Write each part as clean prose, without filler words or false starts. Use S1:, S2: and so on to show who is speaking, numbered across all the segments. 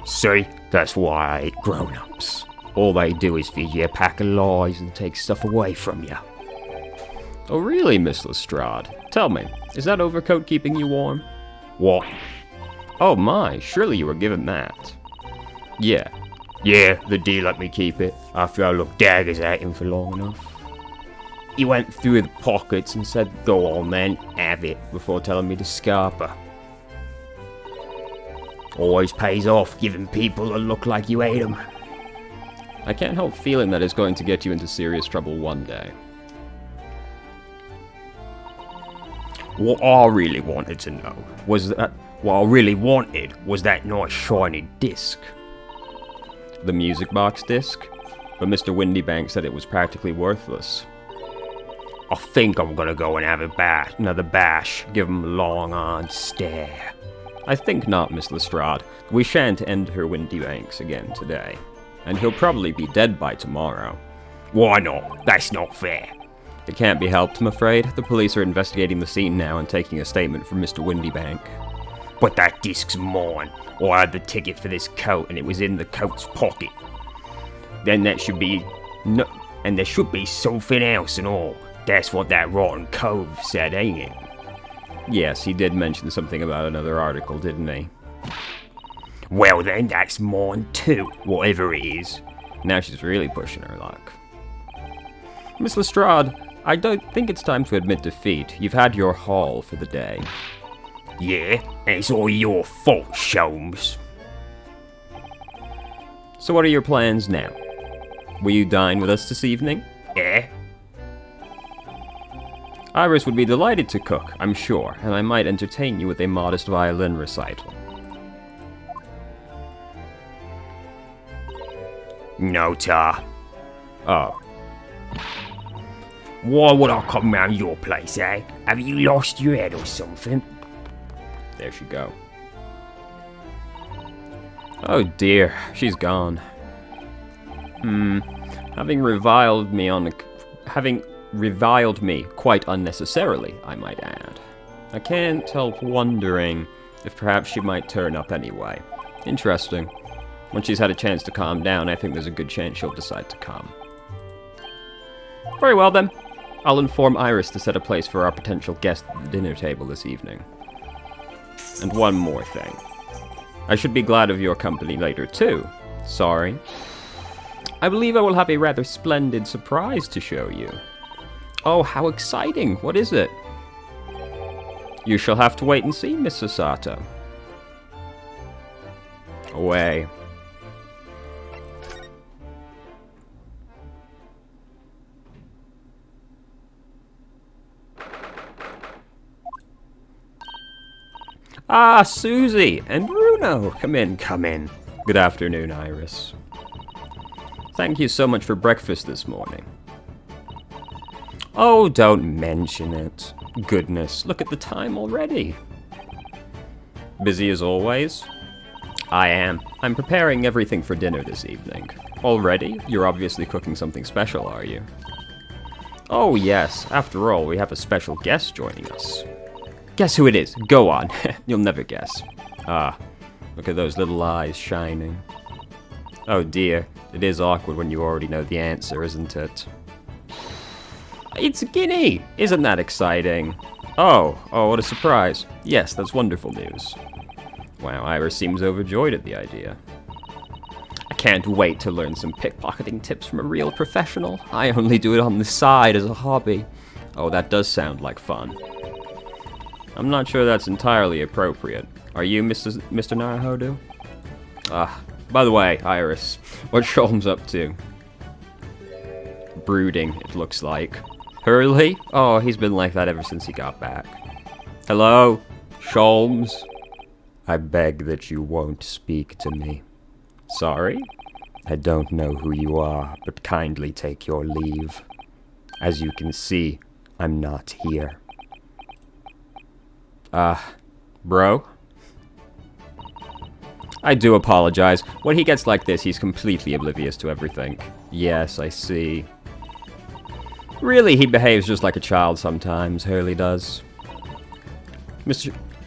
S1: See, that's why I hate grown-ups. All they do is feed you a pack of lies and take stuff away from you.
S2: Oh really, Miss Lestrade? Tell me, is that overcoat keeping you warm?
S1: What?
S2: Oh my, surely you were given that.
S1: Yeah,
S2: the D let me keep it,
S1: after I looked daggers at him for long enough. He went through the pockets and said, "Go on then, have it," before telling me to scarper. Always pays off giving people a look like you hate them.
S2: I can't help feeling that it's going to get you into serious trouble one day.
S1: What I really wanted to know was that nice shiny disc.
S2: The music box disc? But Mr. Windybank said it was practically worthless.
S1: I think I'm gonna go and have another bash, give him a long-on stare.
S2: I think not, Miss Lestrade. We shan't enter Windybanks again today. And he'll probably be dead by tomorrow.
S1: Why not? That's not fair.
S2: It can't be helped, I'm afraid. The police are investigating the scene now and taking a statement from Mr. Windybank.
S1: But that disc's mine. I had the ticket for this coat and it was in the coat's pocket. Then there should be something else and all. That's what that rotten cove said, ain't it?
S2: Yes, he did mention something about another article, didn't he?
S1: Well then, that's mine too, whatever it is.
S2: Now she's really pushing her luck. Miss Lestrade, I don't think it's time to admit defeat. You've had your haul for the day.
S1: Yeah, and it's all your fault, Sholmes.
S2: So what are your plans now? Will you dine with us this evening?
S1: Yeah.
S2: Iris would be delighted to cook, I'm sure, and I might entertain you with a modest violin recital.
S1: No, Tar.
S2: Oh.
S1: Why would I come round your place, eh? Have you lost your head or something?
S2: There she go. Oh dear, she's gone. Having reviled me quite unnecessarily, I might add. I can't help wondering if perhaps she might turn up anyway. Interesting. When she's had a chance to calm down, I think there's a good chance she'll decide to come. Very well then. I'll inform Iris to set a place for our potential guest at the dinner table this evening. And one more thing. I should be glad of your company later too. Sorry. I believe I will have a rather splendid surprise to show you. Oh, how exciting! What is it? You shall have to wait and see, Miss Sasato. Away. Ah, Susie and Bruno! Come in. Good afternoon, Iris. Thank you so much for breakfast this morning. Oh, don't mention it. Goodness, look at the time already. Busy as always? I am. I'm preparing everything for dinner this evening. Already? You're obviously cooking something special, are you? Oh yes, after all, we have a special guest joining us. Guess who it is? Go on. You'll never guess. Ah, look at those little eyes shining. Oh dear, it is awkward when you already know the answer, isn't it? It's Guinea! Isn't that exciting? Oh, what a surprise. Yes, that's wonderful news. Wow, Iris seems overjoyed at the idea. I can't wait to learn some pickpocketing tips from a real professional. I only do it on the side as a hobby. Oh, that does sound like fun. I'm not sure that's entirely appropriate. Are you Mr. Naruhodo? By the way, Iris, what's Sholmes up to? Brooding, it looks like. Hurley? Oh, he's been like that ever since he got back. Hello? Sholmes? I beg that you won't speak to me. Sorry? I don't know who you are, but kindly take your leave. As you can see, I'm not here. Bro? I do apologize. When he gets like this, he's completely oblivious to everything. Yes, I see. Really, he behaves just like a child sometimes, Hurley does.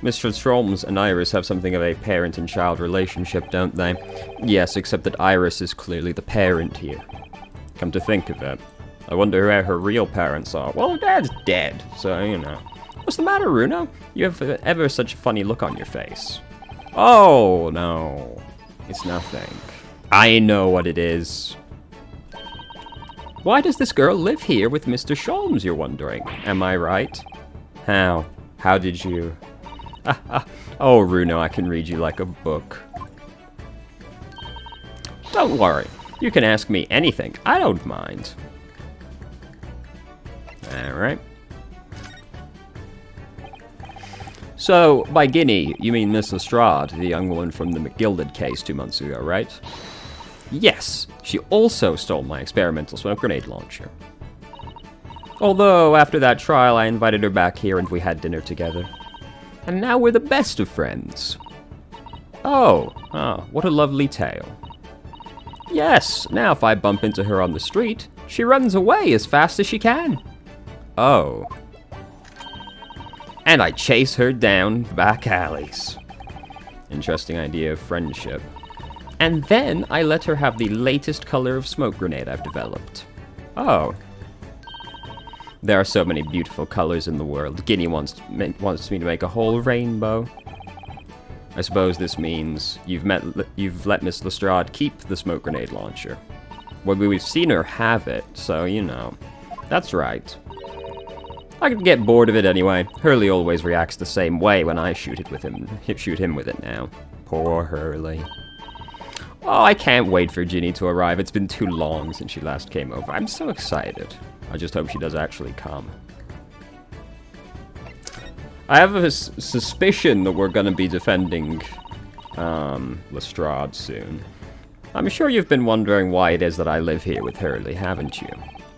S2: Mr. Sholmes and Iris have something of a parent and child relationship, don't they? Yes, except that Iris is clearly the parent here. Come to think of it, I wonder where her real parents are. Well, Dad's dead, so, you know. What's the matter, Runo? You have ever such a funny look on your face. Oh, no. It's nothing. I know what it is. Why does this girl live here with Mr. Sholmes, you're wondering? Am I right? How? How did you... Oh, Runo, I can read you like a book. Don't worry. You can ask me anything. I don't mind. Alright. So, by Guinea, you mean Miss Lestrade, the young woman from the McGilded case 2 months ago, right? Yes, she also stole my experimental smoke grenade launcher. Although, after that trial, I invited her back here and we had dinner together. And now we're the best of friends. Oh, what a lovely tale. Yes, now if I bump into her on the street, she runs away as fast as she can. Oh. And I chase her down back alleys. Interesting idea of friendship. And then I let her have the latest color of smoke grenade I've developed. Oh. There are so many beautiful colors in the world. Guinea wants me to make a whole rainbow. I suppose this means you've let Miss Lestrade keep the smoke grenade launcher. Well, we've seen her have it, so, you know. That's right. I could get bored of it anyway. Hurley always reacts the same way when I shoot him with it now. Poor Hurley. Oh, I can't wait for Ginny to arrive. It's been too long since she last came over. I'm so excited. I just hope she does actually come. I have a suspicion that we're going to be defending Lestrade soon. I'm sure you've been wondering why it is that I live here with Hurley, haven't you?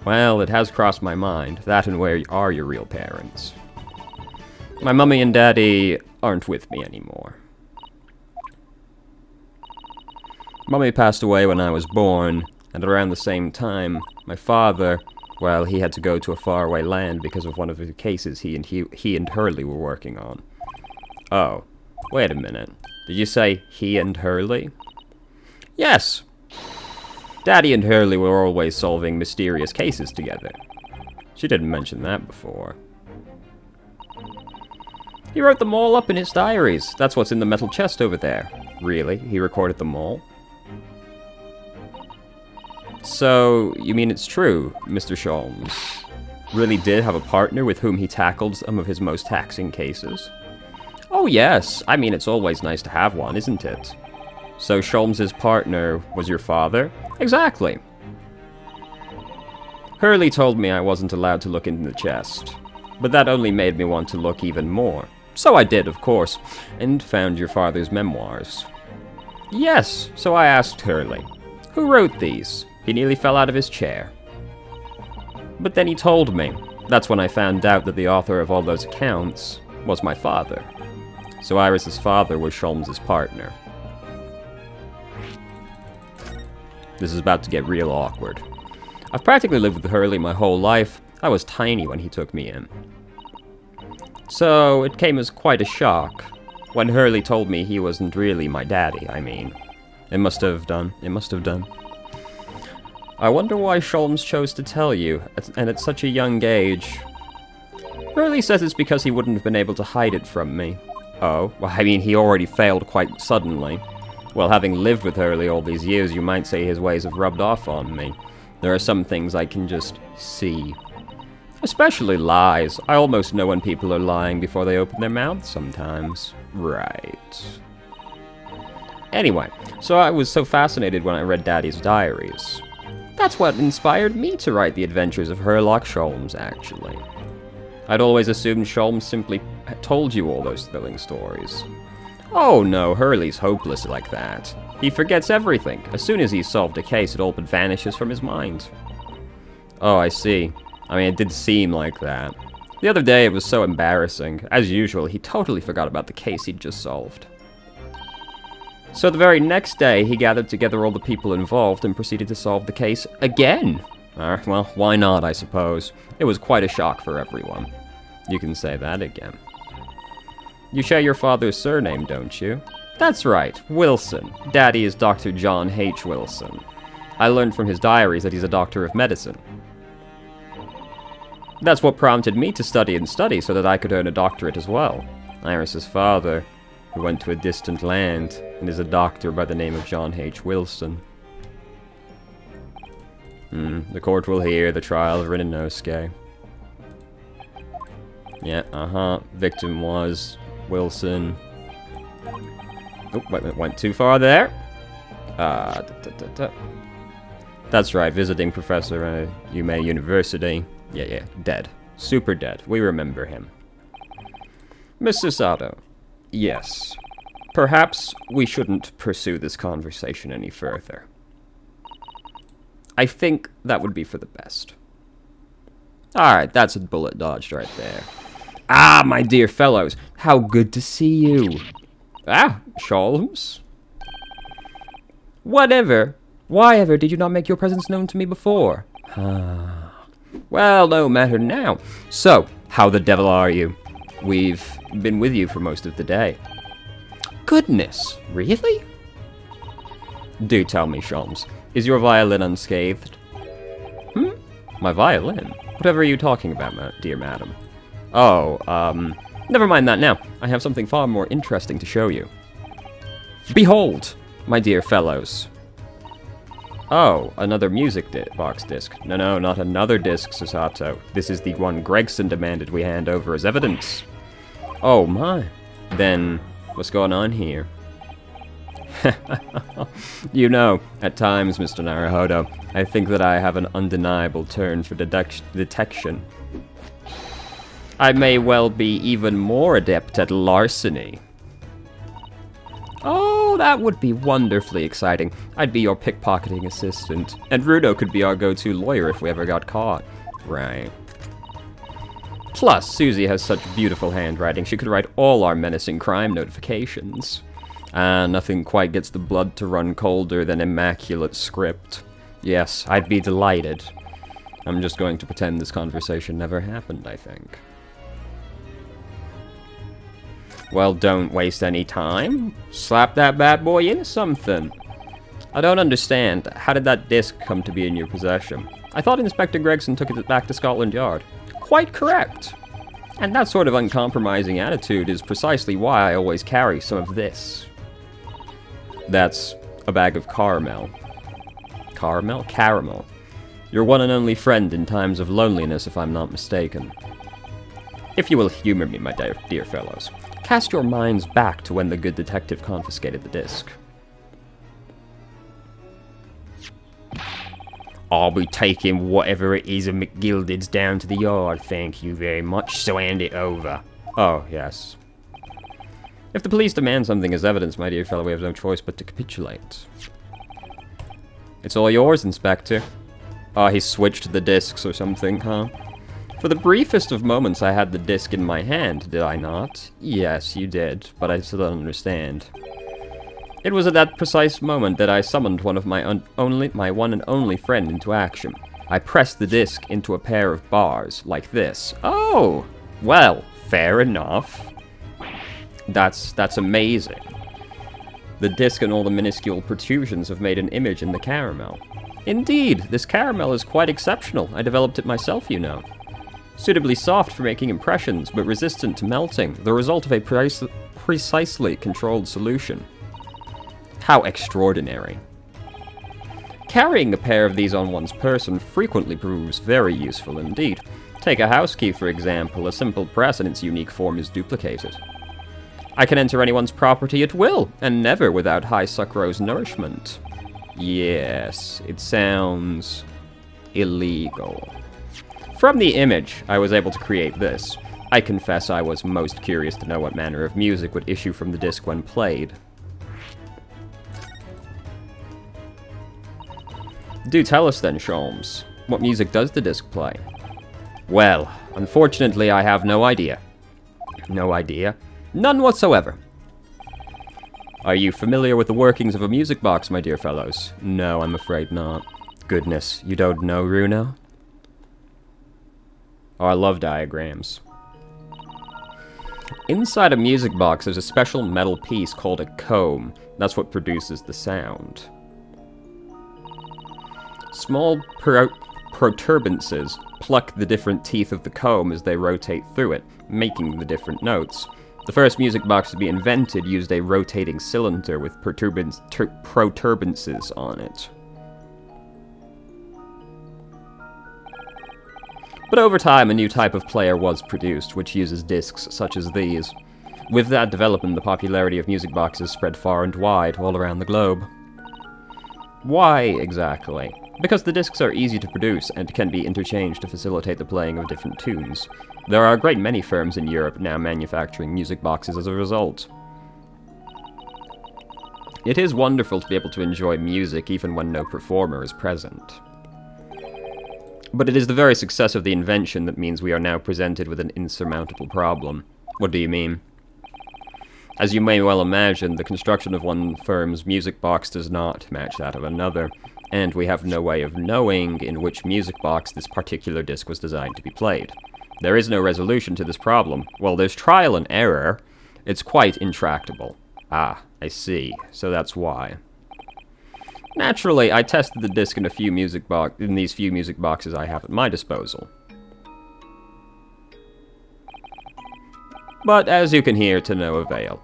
S2: Well, it has crossed my mind. That and where are your real parents? My mummy and daddy aren't with me anymore. Mummy passed away when I was born, and around the same time, my father, well, he had to go to a faraway land because of one of the cases he and Hurley were working on. Oh, wait a minute. Did you say he and Hurley? Yes! Daddy and Hurley were always solving mysterious cases together. She didn't mention that before. He wrote them all up in his diaries. That's what's in the metal chest over there. Really? He recorded them all? So, you mean it's true, Mr. Sholmes really did have a partner with whom he tackled some of his most taxing cases? Oh yes, I mean it's always nice to have one, isn't it? So Sholmes's partner was your father? Exactly. Hurley told me I wasn't allowed to look in the chest, but that only made me want to look even more. So I did, of course, and found your father's memoirs. Yes, so I asked Hurley, who wrote these? He nearly fell out of his chair. But then he told me. That's when I found out that the author of all those accounts was my father. So Iris's father was Sholmes's partner. This is about to get real awkward. I've practically lived with Hurley my whole life. I was tiny when he took me in. So it came as quite a shock when Hurley told me he wasn't really my daddy, I mean. It must have done. I wonder why Sholmes chose to tell you, and at such a young age. Hurley says it's because he wouldn't have been able to hide it from me. Oh, well, I mean, he already failed quite suddenly. Well, having lived with Hurley all these years, you might say his ways have rubbed off on me. There are some things I can just see. Especially lies. I almost know when people are lying before they open their mouths sometimes. Right. Anyway, so I was so fascinated when I read Daddy's diaries. That's what inspired me to write the adventures of Herlock Sholmes, actually. I'd always assumed Sholmes simply told you all those thrilling stories. Oh no, Hurley's hopeless like that. He forgets everything. As soon as he's solved a case, it all but vanishes from his mind. Oh, I see. I mean, it did seem like that. The other day, it was so embarrassing. As usual, he totally forgot about the case he'd just solved. So the very next day, he gathered together all the people involved and proceeded to solve the case again. Well, why not, I suppose. It was quite a shock for everyone. You can say that again. You share your father's surname, don't you? That's right, Wilson. Daddy is Dr. John H. Wilson. I learned from his diaries that he's a doctor of medicine. That's what prompted me to study and study so that I could earn a doctorate as well. Iris's father, who went to a distant land and is a doctor by the name of John H. Wilson. The court will hear the trial of Rinnosuke. Yeah, victim was Wilson. Oh, went too far there. That's right, visiting professor at Yume University. Yeah, dead. Super dead. We remember him. Mr. Sato. Yes. Perhaps we shouldn't pursue this conversation any further. I think that would be for the best. Alright, that's a bullet dodged right there. Ah, my dear fellows, how good to see you. Ah, Sholmes. Whatever. Why ever did you not make your presence known to me before? Well, no matter now. So, how the devil are you? We've been with you for most of the day. Goodness, really? Do tell me, Sholmes, is your violin unscathed? My violin? Whatever are you talking about, dear madam? Oh, never mind that now. I have something far more interesting to show you. Behold, my dear fellows. Oh, another music box disc. No, not another disc, Susato. This is the one Gregson demanded we hand over as evidence. Oh my. Then, what's going on here? You know, at times, Mr. Naruhodo, I think that I have an undeniable turn for detection. I may well be even more adept at larceny. Oh, that would be wonderfully exciting. I'd be your pickpocketing assistant, and Rudo could be our go-to lawyer if we ever got caught. Right. Plus, Susie has such beautiful handwriting, she could write all our menacing crime notifications. Nothing quite gets the blood to run colder than immaculate script. Yes, I'd be delighted. I'm just going to pretend this conversation never happened, I think. Well, don't waste any time. Slap that bad boy into something. I don't understand. How did that disc come to be in your possession? I thought Inspector Gregson took it back to Scotland Yard. Quite correct. And that sort of uncompromising attitude is precisely why I always carry some of this. That's a bag of caramel. Caramel? Caramel. Your one and only friend in times of loneliness, if I'm not mistaken. If you will humor me, my dear fellows, cast your minds back to when the good detective confiscated the disc. I'll be taking whatever it is of McGilded's down to the yard, thank you very much, so hand it over. Oh, yes. If the police demand something as evidence, my dear fellow, we have no choice but to capitulate. It's all yours, Inspector. Oh, he switched the discs or something, huh? For the briefest of moments I had the disc in my hand, did I not? Yes, you did, but I still don't understand. It was at that precise moment that I summoned one of my one and only friend into action. I pressed the disc into a pair of bars, like this. Oh! Well, fair enough. That's amazing. The disc and all the minuscule protrusions have made an image in the caramel. Indeed, this caramel is quite exceptional. I developed it myself, you know. Suitably soft for making impressions, but resistant to melting, the result of a precisely controlled solution. How extraordinary. Carrying a pair of these on one's person frequently proves very useful indeed. Take a house key, for example. A simple press and its unique form is duplicated. I can enter anyone's property at will, and never without high sucrose nourishment. Yes, it sounds illegal. From the image, I was able to create this. I confess I was most curious to know what manner of music would issue from the disc when played. Do tell us then, Sholmes. What music does the disc play? Well, unfortunately I have no idea. No idea? None whatsoever. Are you familiar with the workings of a music box, my dear fellows? No, I'm afraid not. Goodness, you don't know, Runo? Oh, I love diagrams. Inside a music box, there's a special metal piece called a comb. That's what produces the sound. Small protuberances pluck the different teeth of the comb as they rotate through it, making the different notes. The first music box to be invented used a rotating cylinder with protuberances on it. But over time, a new type of player was produced, which uses discs such as these. With that development, the popularity of music boxes spread far and wide, all around the globe. Why, exactly? Because the discs are easy to produce and can be interchanged to facilitate the playing of different tunes. There are a great many firms in Europe now manufacturing music boxes as a result. It is wonderful to be able to enjoy music even when no performer is present. But it is the very success of the invention that means we are now presented with an insurmountable problem. What do you mean? As you may well imagine, the construction of one firm's music box does not match that of another, and we have no way of knowing in which music box this particular disc was designed to be played. There is no resolution to this problem. Well, there's trial and error. It's quite intractable. Ah, I see. So that's why. Naturally, I tested the disc in these few music boxes I have at my disposal. But as you can hear, to no avail.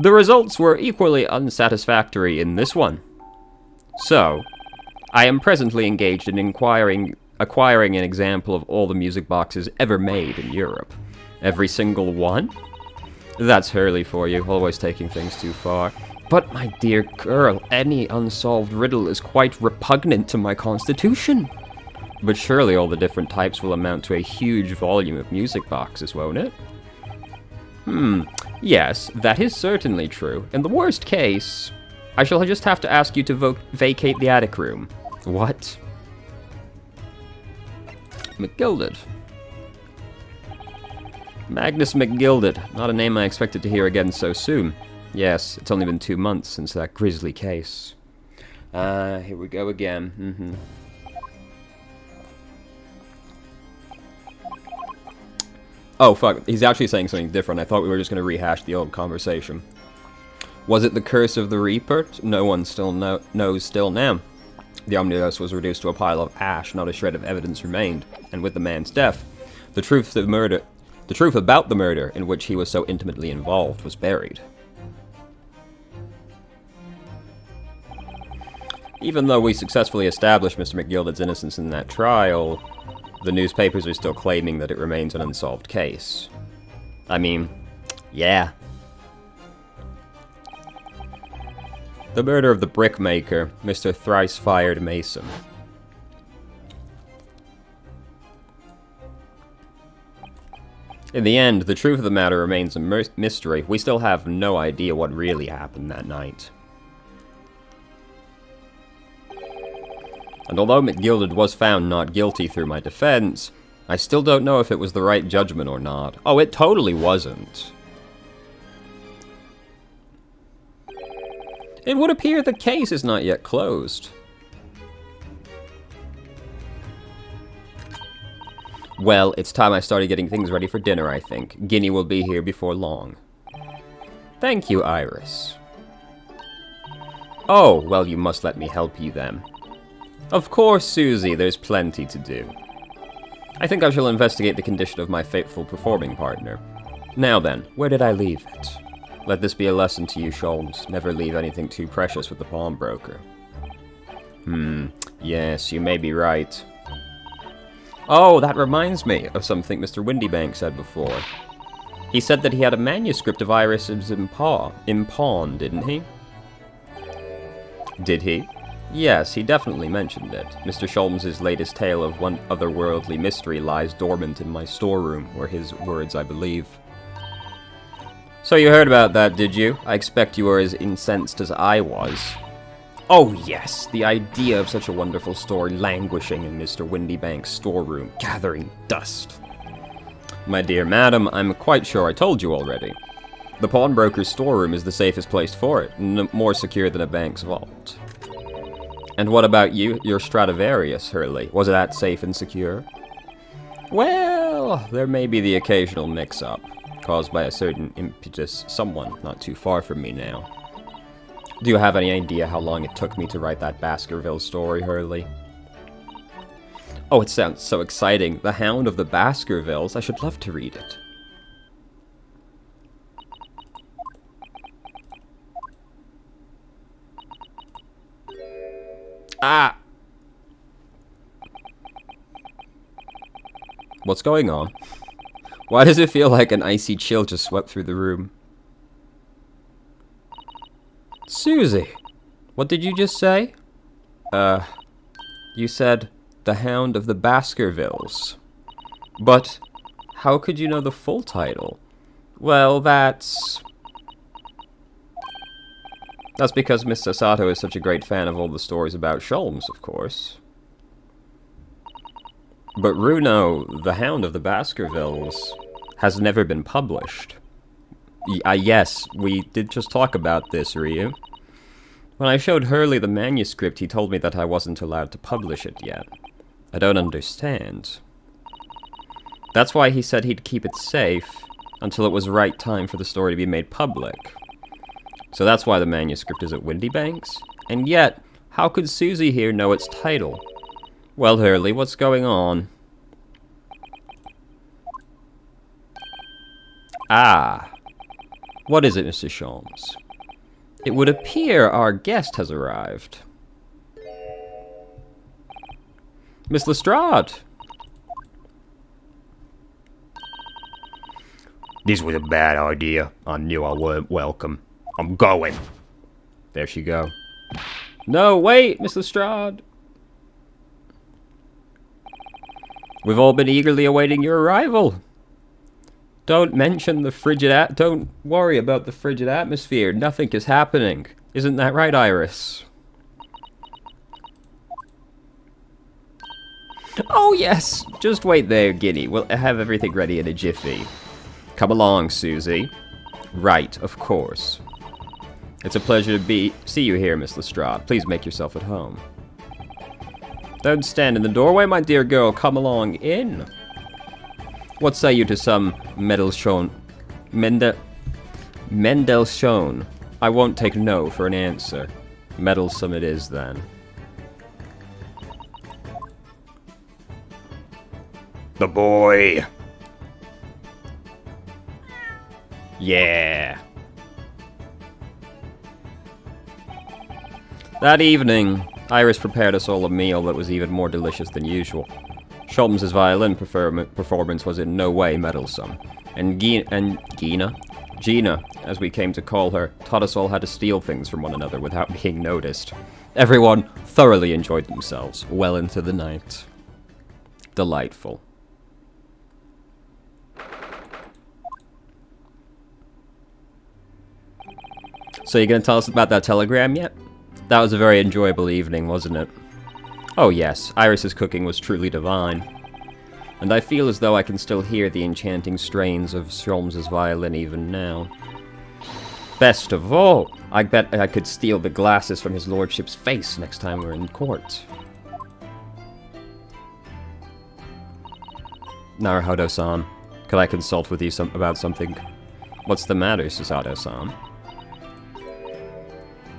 S2: The results were equally unsatisfactory in this one. So, I am presently engaged in acquiring an example of all the music boxes ever made in Europe. Every single one? That's Hurley for you, always taking things too far. But my dear girl, any unsolved riddle is quite repugnant to my constitution. But surely all the different types will amount to a huge volume of music boxes, won't it? Yes, that is certainly true. In the worst case, I shall just have to ask you to vacate the attic room. What? McGilded. Magnus McGilded. Not a name I expected to hear again so soon. Yes, it's only been 2 months since that grisly case. Here we go again. Oh, fuck. He's actually saying something different. I thought we were just going to rehash the old conversation. Was it the curse of the Reaper? No one still knows still now. The omnibus was reduced to a pile of ash, not a shred of evidence remained. And with the man's death, the truth about the murder in which he was so intimately involved was buried. Even though we successfully established Mr. McGilded's innocence in that trial, the newspapers are still claiming that it remains an unsolved case. I mean, yeah. The murder of the brickmaker, Mr. Thrice-Fired Mason. In the end, the truth of the matter remains a mystery. We still have no idea what really happened that night. And although McGilded was found not guilty through my defense, I still don't know if it was the right judgment or not. Oh, it totally wasn't. It would appear the case is not yet closed. Well, it's time I started getting things ready for dinner, I think. Guinea will be here before long. Thank you, Iris. Oh, well, you must let me help you then. Of course, Susie, there's plenty to do. I think I shall investigate the condition of my fateful performing partner. Now then, where did I leave it? Let this be a lesson to you, Sholmes. Never leave anything too precious with the pawnbroker. Yes, you may be right. Oh, that reminds me of something Mr. Windybank said before. He said that he had a manuscript of Iris's in pawn, didn't he? Did he? Yes, he definitely mentioned it. Mr. Sholmes' latest tale of one otherworldly mystery lies dormant in my storeroom, were his words, I believe. So you heard about that, did you? I expect you were as incensed as I was. Oh yes, the idea of such a wonderful story languishing in Mr. Windybank's storeroom, gathering dust. My dear madam, I'm quite sure I told you already. The pawnbroker's storeroom is the safest place for it, more secure than a bank's vault. And what about you, your Stradivarius, Hurley? Was that safe and secure? Well, there may be the occasional mix-up, caused by a certain impetus someone not too far from me now. Do you have any idea how long it took me to write that Baskervilles story, Hurley? Oh, it sounds so exciting. The Hound of the Baskervilles. I should love to read it. Ah! What's going on? Why does it feel like an icy chill just swept through the room? Susie! What did you just say? You said the Hound of the Baskervilles. But how could you know the full title? Well, that's because Mr. Sato is such a great fan of all the stories about Sholmes, of course. But Runo, the Hound of the Baskervilles, has never been published. Yes, we did just talk about this, Ryu. When I showed Hurley the manuscript, he told me that I wasn't allowed to publish it yet. I don't understand. That's why he said he'd keep it safe until it was right time for the story to be made public. So that's why the manuscript is at Windybanks? And yet, how could Susie here know its title? Well, Hurley, what's going on? Ah. What is it, Mr. Sholmes? It would appear our guest has arrived. Miss Lestrade!
S1: This was a bad idea. I knew I weren't welcome. I'm going.
S2: There she go. No, wait, Miss Lestrade! We've all been eagerly awaiting your arrival. Don't mention the frigid don't worry about the frigid atmosphere. Nothing is happening. Isn't that right, Iris? Oh, yes. Just wait there, Guinea. We'll have everything ready in a jiffy. Come along, Susie. Right, of course. It's a pleasure to see you here, Miss Lestrade. Please make yourself at home. Don't stand in the doorway, my dear girl. Come along in. What say you to some Mendelssohn? Mendelssohn. I won't take no for an answer. Meddlesome it is, then.
S1: The boy.
S2: Yeah. That evening, Iris prepared us all a meal that was even more delicious than usual. Sholmes' violin performance was in no way meddlesome, and Gina, as we came to call her, taught us all how to steal things from one another without being noticed. Everyone thoroughly enjoyed themselves well into the night. Delightful. So you gonna tell us about that telegram yet? That was a very enjoyable evening, wasn't it? Oh yes, Iris's cooking was truly divine. And I feel as though I can still hear the enchanting strains of Sholmes' violin even now. Best of all, I bet I could steal the glasses from his lordship's face next time we're in court. Naruhodo-san, could I consult with you about something? What's the matter, Susato-san?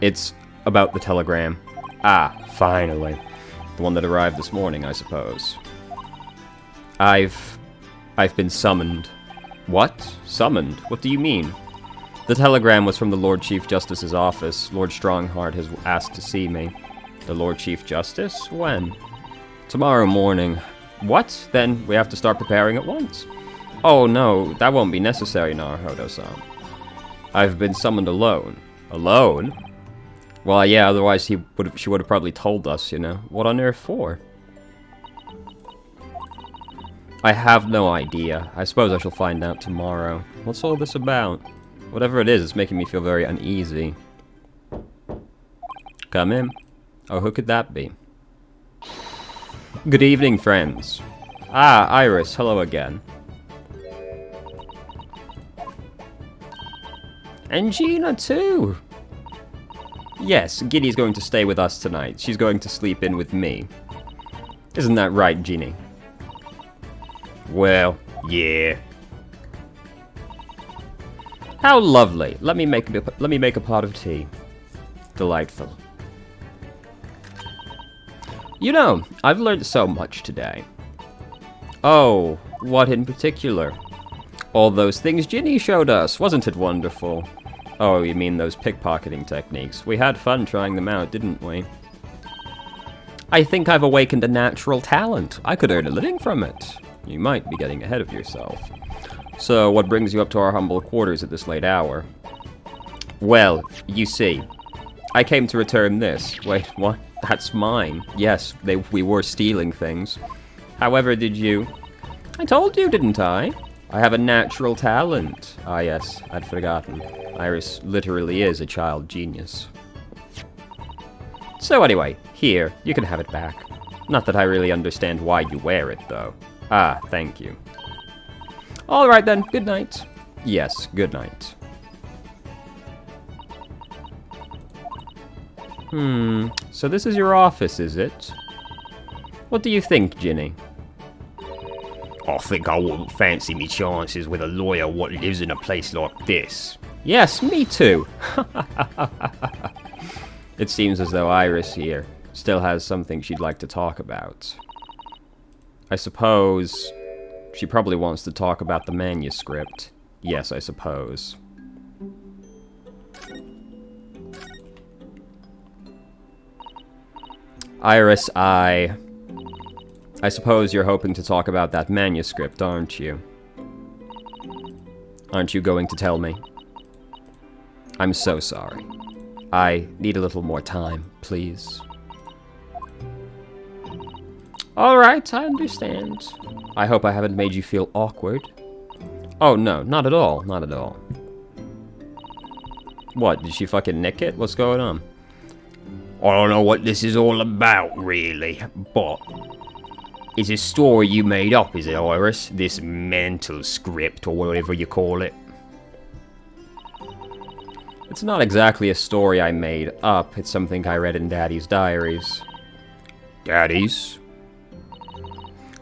S2: It's about the telegram. Ah, finally. The one that arrived this morning, I suppose. I've been summoned. What? Summoned? What do you mean? The telegram was from the Lord Chief Justice's office. Lord Strongheart has asked to see me. The Lord Chief Justice? When? Tomorrow morning. What? Then we have to start preparing at once. Oh no, that won't be necessary, Naruhodo-san. I've been summoned alone. Alone? Well, yeah, otherwise she would have probably told us, you know. What on earth for? I have no idea. I suppose I shall find out tomorrow. What's all this about? Whatever it is, it's making me feel very uneasy. Come in. Oh, who could that be? Good evening, friends. Ah, Iris, hello again. And Gina, too! Yes, Giddy's going to stay with us tonight. She's going to sleep in with me. Isn't that right, Jeannie?
S1: Well, yeah.
S2: How lovely. Let me make a pot of tea. Delightful. You know, I've learned so much today. Oh, what in particular? All those things Ginny showed us, wasn't it wonderful? Oh, you mean those pickpocketing techniques. We had fun trying them out, didn't we? I think I've awakened a natural talent. I could earn a living from it. You might be getting ahead of yourself. So, what brings you up to our humble quarters at this late hour? Well, you see, I came to return this. Wait, what? That's mine. Yes, we were stealing things. However, did you... I told you, didn't I? I have a natural talent. Ah, yes, I'd forgotten. Iris literally is a child genius. So anyway, here, you can have it back. Not that I really understand why you wear it, though. Ah, thank you. Alright then, good night. Yes, good night. So this is your office, is it? What do you think, Ginny?
S1: I think I wouldn't fancy me chances with a lawyer what lives in a place like this.
S2: Yes, me too. It seems as though Iris here still has something she'd like to talk about. I suppose she probably wants to talk about the manuscript. Yes, I suppose. Iris, I suppose you're hoping to talk about that manuscript, aren't you? Aren't you going to tell me? I'm so sorry. I need a little more time, please. Alright, I understand. I hope I haven't made you feel awkward. Oh, no, not at all, not at all. What, did she fucking nick it? What's going on?
S1: I don't know what this is all about, really, but... It's a story you made up, is it, Iris? This mental script, or whatever you call it.
S2: It's not exactly a story I made up. It's something I read in Daddy's diaries.
S1: Daddy's?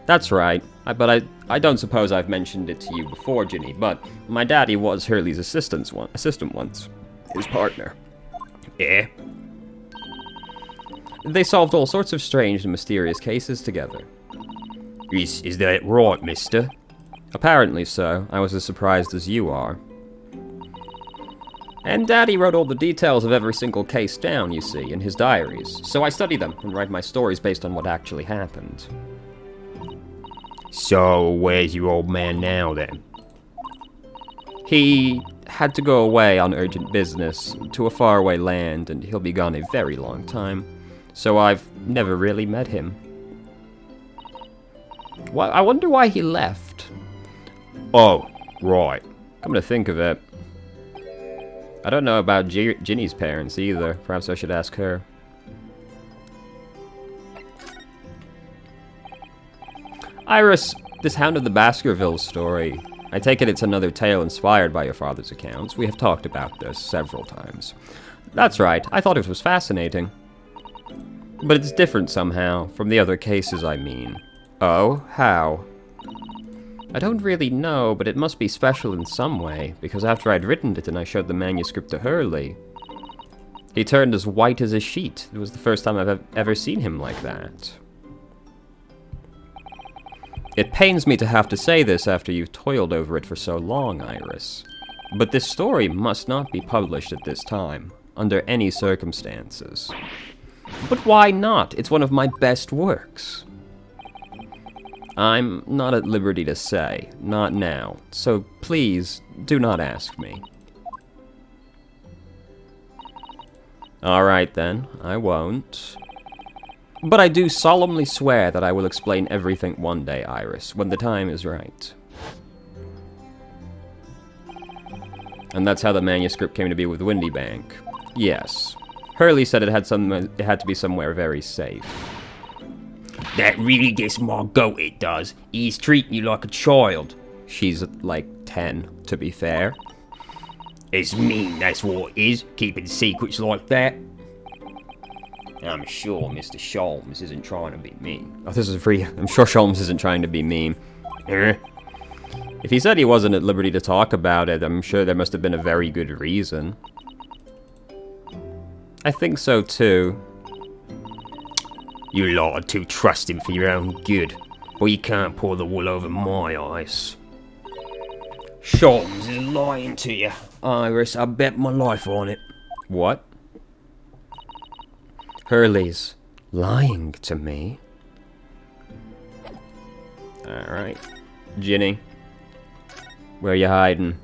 S2: That's right. But I don't suppose I've mentioned it to you before, Ginny, but my daddy was Hurley's assistant once. His partner.
S1: Yeah?
S2: They solved all sorts of strange and mysterious cases together.
S1: Is that right, mister?
S2: Apparently so. I was as surprised as you are. And Daddy wrote all the details of every single case down, you see, in his diaries. So I study them and write my stories based on what actually happened.
S1: So, where's your old man now, then?
S2: He had to go away on urgent business to a faraway land, and he'll be gone a very long time. So I've never really met him. Well, I wonder why he left.
S1: Oh, right.
S2: Come to think of it, I don't know about Ginny's parents either. Perhaps I should ask her. Iris, this Hound of the Baskervilles story. I take it it's another tale inspired by your father's accounts. We have talked about this several times. That's right, I thought it was fascinating. But it's different somehow, from the other cases I mean. Oh, how? I don't really know, but it must be special in some way, because after I'd written it and I showed the manuscript to Hurley, he turned as white as a sheet. It was the first time I've ever seen him like that. It pains me to have to say this after you've toiled over it for so long, Iris. But this story must not be published at this time, under any circumstances. But why not? It's one of my best works. I'm not at liberty to say, not now, so please do not ask me. Alright then, I won't. But I do solemnly swear that I will explain everything one day, Iris, when the time is right. And that's how the manuscript came to be with Windy Bank. Yes. Hurley said it had to be somewhere very safe.
S1: That really gets my goat, it does. He's treating you like a child.
S2: She's like 10, to be fair.
S1: It's mean, that's what it is, keeping secrets like that. I'm sure Mr. Sholmes isn't trying to be mean.
S2: Oh, this is free. I'm sure Sholmes isn't trying to be mean.
S1: Eh?
S2: If he said he wasn't at liberty to talk about it, I'm sure there must have been a very good reason. I think so too.
S1: You lot are too trusting for your own good, but you can't pull the wool over my eyes. Sholmes is lying to you, Iris. I bet my life on it.
S2: What?
S1: Hurley's lying to me.
S2: Alright. Ginny. Where you hiding?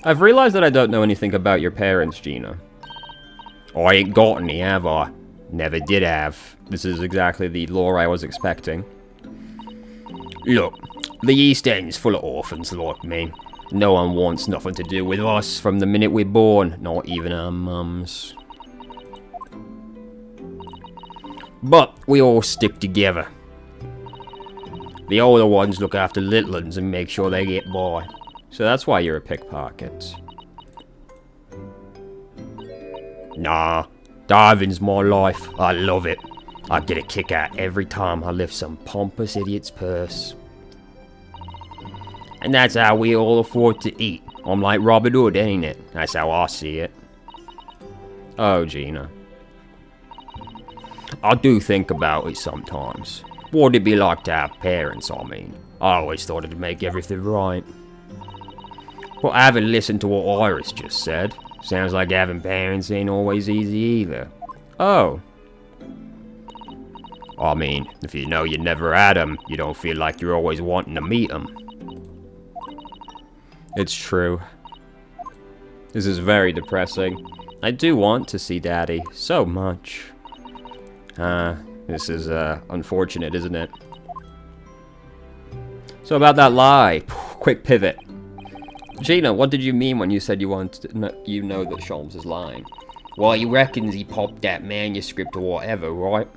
S2: I've realized that I don't know anything about your parents, Gina.
S1: I ain't got any, have I? Never did have.
S2: This is exactly the lore I was expecting.
S1: Look, the East End's full of orphans like me. No one wants nothing to do with us from the minute we're born, not even our mums. But we all stick together. The older ones look after little ones and make sure they get by.
S2: So that's why you're a pickpocket.
S1: Nah, diving's my life. I love it. I get a kick out every time I lift some pompous idiot's purse. And that's how we all afford to eat. I'm like Robin Hood, ain't it? That's how I see it.
S2: Oh, Gina.
S1: I do think about it sometimes. What'd it be like to have parents, I mean? I always thought it'd make everything right. But I haven't listened to what Iris just said. Sounds like having parents ain't always easy either.
S2: Oh.
S1: I mean, if you know you never had 'em, you don't feel like you're always wanting to meet 'em.
S2: It's true. This is very depressing. I do want to see Daddy so much. This is unfortunate, isn't it? So about that lie. Quick pivot. Gina, what did you mean when you said you wanted to know that Sholmes is lying?
S1: Well, he reckons he popped that manuscript or whatever, right?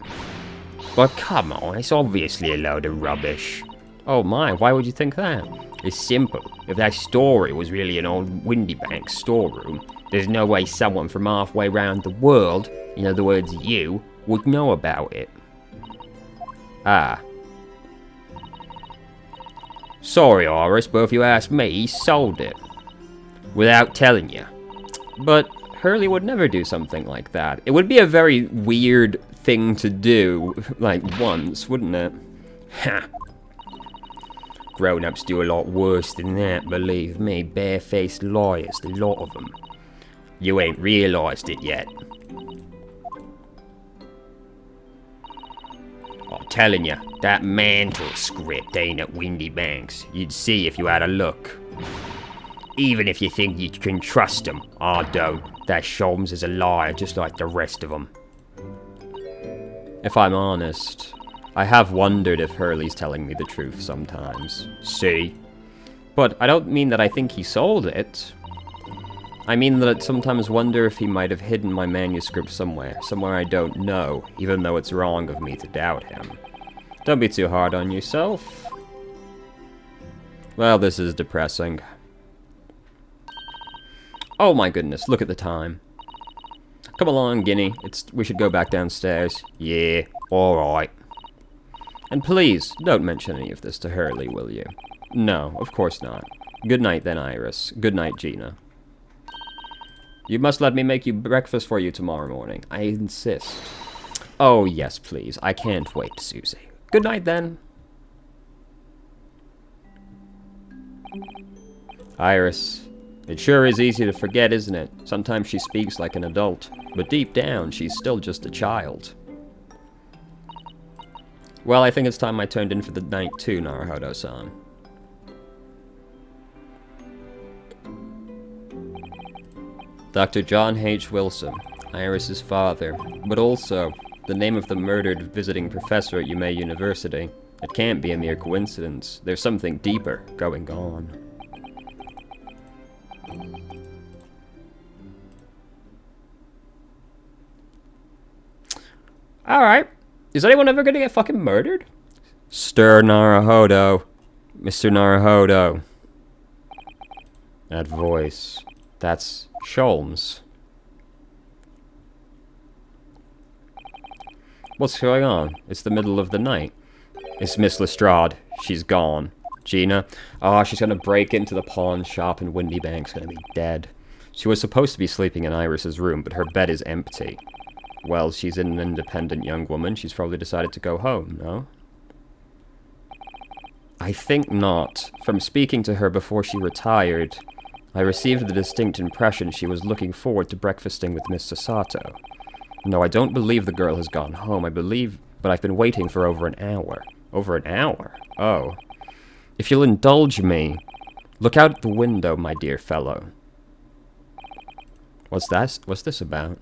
S1: But come on, it's obviously a load of rubbish.
S2: Oh my, why would you think that?
S1: It's simple. If that story was really an old Windybank storeroom, there's no way someone from halfway around the world, in other words you, would know about it.
S2: Ah.
S1: Sorry, Iris, but if you ask me, he sold it. Without telling you.
S2: But Hurley would never do something like that. It would be a very weird thing to do, like, once, wouldn't it?
S1: Ha! Grown-ups do a lot worse than that, believe me. Barefaced liars, the lot of them. You ain't realised it yet. I'm telling you, that mantle script ain't at Windybanks. You'd see if you had a look. Even if you think you can trust him, I don't. That Sholmes is a liar just like the rest of them.
S2: If I'm honest, I have wondered if Hurley's telling me the truth sometimes.
S1: See?
S2: But I don't mean that I think he sold it. I mean that I sometimes wonder if he might have hidden my manuscript somewhere I don't know, even though it's wrong of me to doubt him. Don't be too hard on yourself. Well, this is depressing. Oh my goodness, look at the time. Come along, Guinea. We should go back downstairs.
S1: Yeah, alright.
S2: And please, don't mention any of this to Hurley, will you? No, of course not. Good night then, Iris. Good night, Gina. You must let me make you breakfast for you tomorrow morning. I insist. Oh, yes, please. I can't wait, Susie. Good night, then. Iris. It sure is easy to forget, isn't it? Sometimes she speaks like an adult, but deep down, she's still just a child. Well, I think it's time I turned in for the night too, Naruhodo-san. Dr. John H. Wilson, Iris's father, but also the name of the murdered visiting professor at Yumei University. It can't be a mere coincidence. There's something deeper going on. Alright. Is anyone ever gonna get fucking murdered? Stir Naruhodo. Mr. Naruhodo. That voice. That's Sholmes. What's going on? It's the middle of the night. It's Miss Lestrade. She's gone. Gina? Oh, she's gonna break into the pawn shop and Windy Bank's gonna be dead. She was supposed to be sleeping in Iris's room, but her bed is empty. Well, she's an independent young woman. She's probably decided to go home, no? I think not. From speaking to her before she retired, I received the distinct impression she was looking forward to breakfasting with Mr. Sato. No, I don't believe the girl has gone home. But I've been waiting for over an hour. Over an hour? Oh. If you'll indulge me, look out the window, my dear fellow. What's that? What's this about?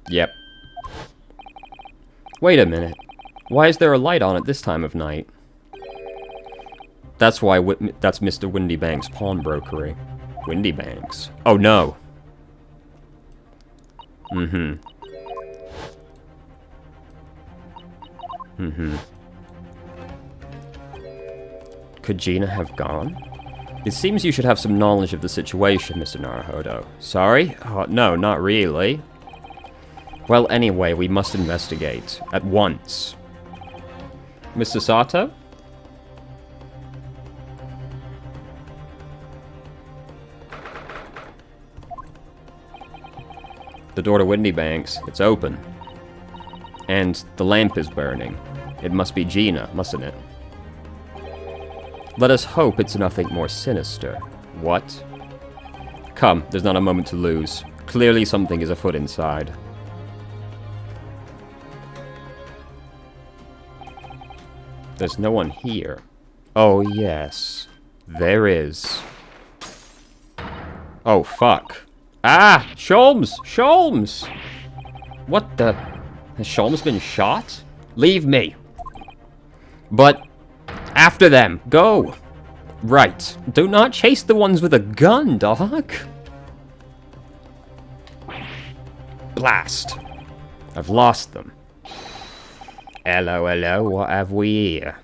S2: Yep. Wait a minute. Why is there a light on at this time of night? That's why that's Mr. Windybank's pawnbrokery. Windybank's? Oh no. Could Gina have gone? It seems you should have some knowledge of the situation, Mr. Naruhodo. Sorry? Oh, no, not really. Well, anyway, we must investigate. At once. Mr. Sato? The door to Windybank's. It's open. And the lamp is burning. It must be Gina, mustn't it? Let us hope it's nothing more sinister. What? Come, there's not a moment to lose. Clearly something is afoot inside. There's no one here. Oh, yes. There is. Oh, fuck. Ah! Sholmes! Sholmes! What the... Has Sholmes been shot? Leave me. But... After them. Go. Right. Do not chase the ones with a gun, dog. Blast. I've lost them. Hello, hello, what have we here?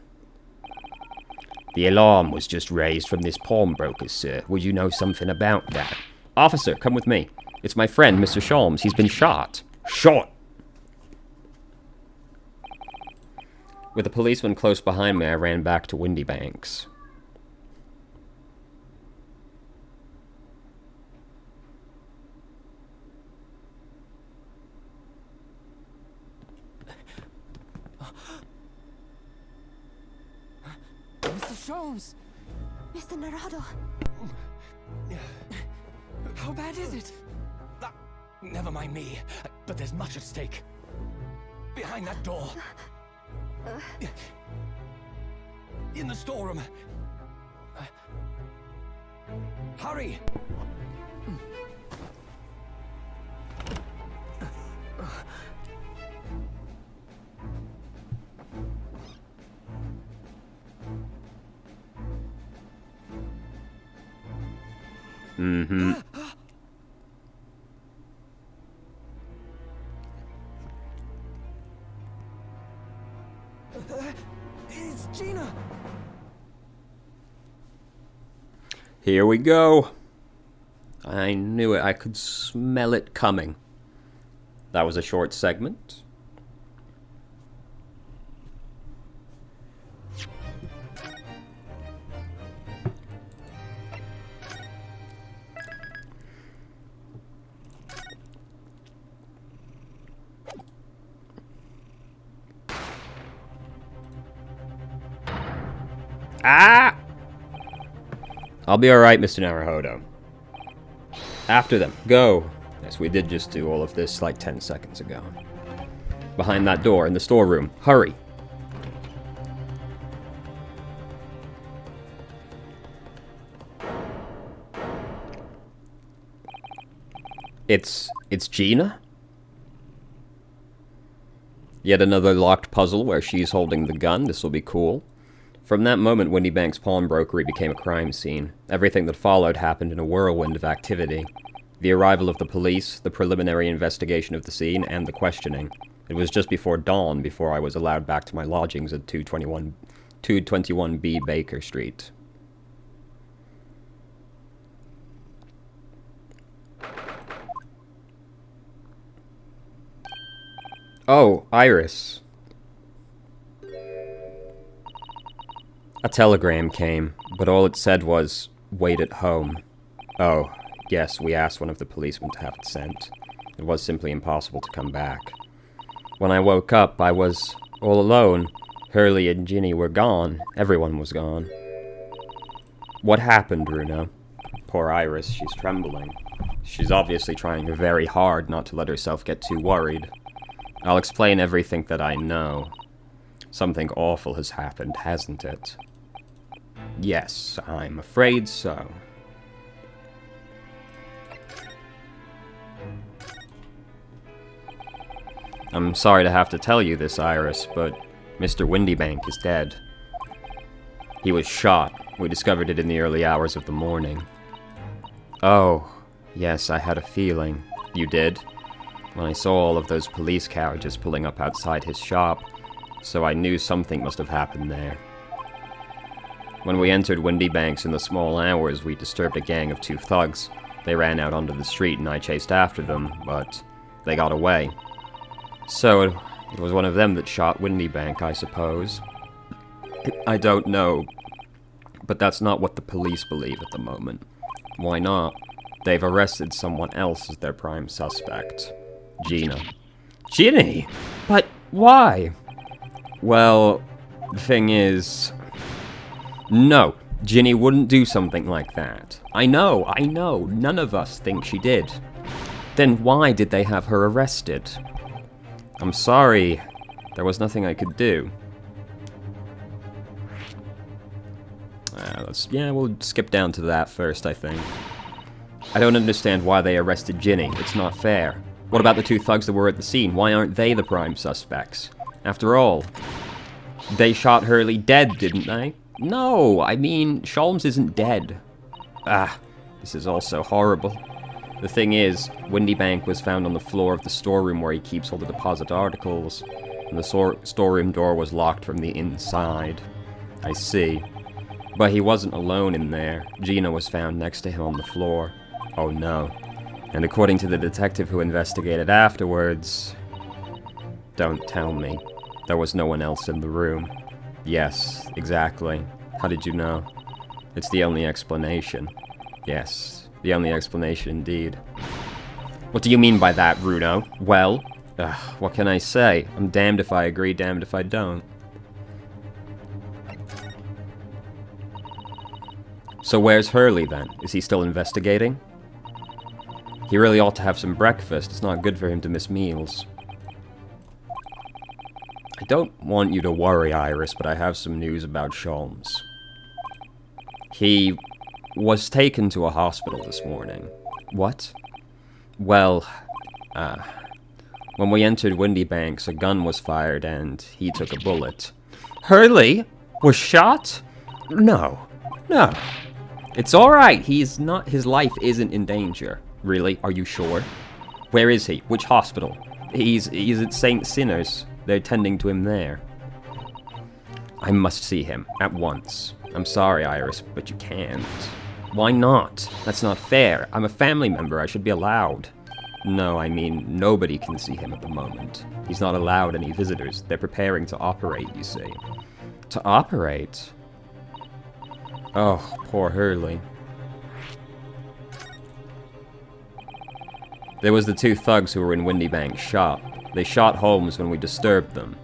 S2: The alarm was just raised from this pawnbroker, sir. Would you know something about that? Officer, come with me. It's my friend, Mr. Sholmes. He's been shot. Shot! With the policeman close behind me, I ran back to Windybank's.
S3: Mr. Sholmes!
S4: Mr. Naruhodo!
S3: How bad is it? Never mind me, but there's much at stake. Behind that door. In the storeroom. Hurry! It's Gina!
S2: Here we go. I knew it. I could smell it coming. That was a short segment. Ah! I'll be alright, Mr. Naruhodo. After them. Go. Yes, we did just do all of this like 10 seconds ago. Behind that door in the storeroom. Hurry. It's Gina? Yet another locked puzzle where she's holding the gun. This will be cool. From that moment, Windybank's pawnbrokery became a crime scene. Everything that followed happened in a whirlwind of activity. The arrival of the police, the preliminary investigation of the scene, and the questioning. It was just before dawn before I was allowed back to my lodgings at 221B Baker Street. Oh, Iris. A telegram came, but all it said was, "Wait at home." Oh, yes, we asked one of the policemen to have it sent. It was simply impossible to come back. When I woke up, I was all alone. Hurley and Ginny were gone. Everyone was gone. What happened, Bruno? Poor Iris, she's trembling. She's obviously trying very hard not to let herself get too worried. I'll explain everything that I know. Something awful has happened, hasn't it? Yes, I'm afraid so. I'm sorry to have to tell you this, Iris, but Mr. Windybank is dead. He was shot. We discovered it in the early hours of the morning. Oh, yes, I had a feeling. You did? When I saw all of those police carriages pulling up outside his shop, so I knew something must have happened there. When we entered Windybanks in the small hours, we disturbed a gang of 2 thugs. They ran out onto the street and I chased after them, but they got away. So it was one of them that shot Windybank, I suppose. I don't know, but that's not what the police believe at the moment. Why not? They've arrested someone else as their prime suspect. Gina. Ginny? But why? Well, the thing is... No, Ginny wouldn't do something like that. I know, none of us think she did. Then why did they have her arrested? I'm sorry, there was nothing I could do. We'll skip down to that first, I think. I don't understand why they arrested Ginny. It's not fair. What about the 2 thugs that were at the scene? Why aren't they the prime suspects? After all, they shot Hurley dead, didn't they? No, I mean, Sholmes isn't dead. This is all so horrible. The thing is, Windybank was found on the floor of the storeroom where he keeps all the deposit articles, and the storeroom door was locked from the inside. I see. But he wasn't alone in there. Gina was found next to him on the floor. Oh no. And according to the detective who investigated afterwards... Don't tell me. There was no one else in the room. Yes, exactly. How did you know? It's the only explanation. Yes, the only explanation indeed. What do you mean by that, Bruno? Well, what can I say? I'm damned if I agree, damned if I don't. So where's Hurley, then? Is he still investigating? He really ought to have some breakfast. It's not good for him to miss meals. I don't want you to worry, Iris, but I have some news about Sholmes. He was taken to a hospital this morning. What? Well, when we entered Windybanks, a gun was fired and he took a bullet. Hurley was shot? No. It's alright, his life isn't in danger. Really? Are you sure? Where is he? Which hospital? He's at St. Sinner's. They're tending to him there. I must see him, at once. I'm sorry, Iris, but you can't. Why not? That's not fair. I'm a family member, I should be allowed. No, I mean, nobody can see him at the moment. He's not allowed any visitors. They're preparing to operate, you see. To operate? Oh, poor Hurley. There was the 2 thugs who were in Windybank's shop. They shot Holmes when we disturbed them.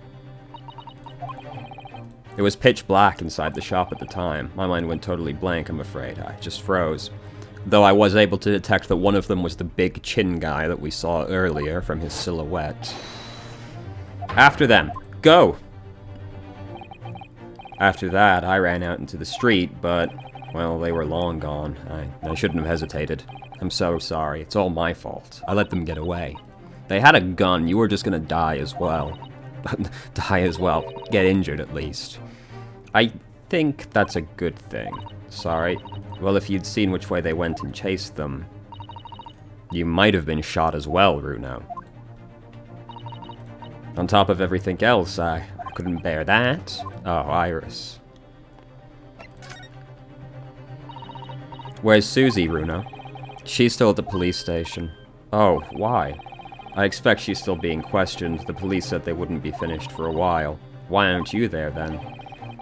S2: It was pitch black inside the shop at the time. My mind went totally blank, I'm afraid. I just froze. Though I was able to detect that one of them was the big chin guy that we saw earlier from his silhouette. After them! Go! After that, I ran out into the street, but, well, they were long gone. I shouldn't have hesitated. I'm so sorry. It's all my fault. I let them get away. They had a gun. You were just gonna die as well. Die as well. Get injured, at least. I think that's a good thing. Sorry. Well, if you'd seen which way they went and chased them, you might have been shot as well, Bruno. On top of everything else, I couldn't bear that. Oh, Iris. Where's Susie, Bruno? She's still at the police station. Oh, why? I expect she's still being questioned. The police said they wouldn't be finished for a while. Why aren't you there, then?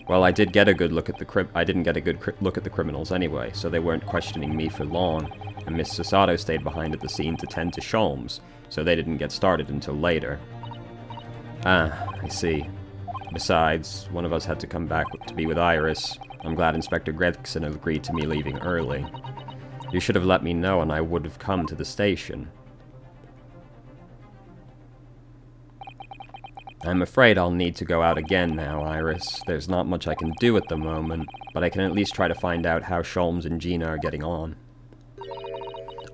S2: Well, I did get a good look at I didn't get a good look at the criminals anyway, so they weren't questioning me for long, and Miss Sasato stayed behind at the scene to tend to Sholmes, so they didn't get started until later. Ah, I see. Besides, one of us had to come back to be with Iris. I'm glad Inspector Gregson agreed to me leaving early. You should have let me know and I would have come to the station. I'm afraid I'll need to go out again now, Iris. There's not much I can do at the moment, but I can at least try to find out how Sholmes and Gina are getting on.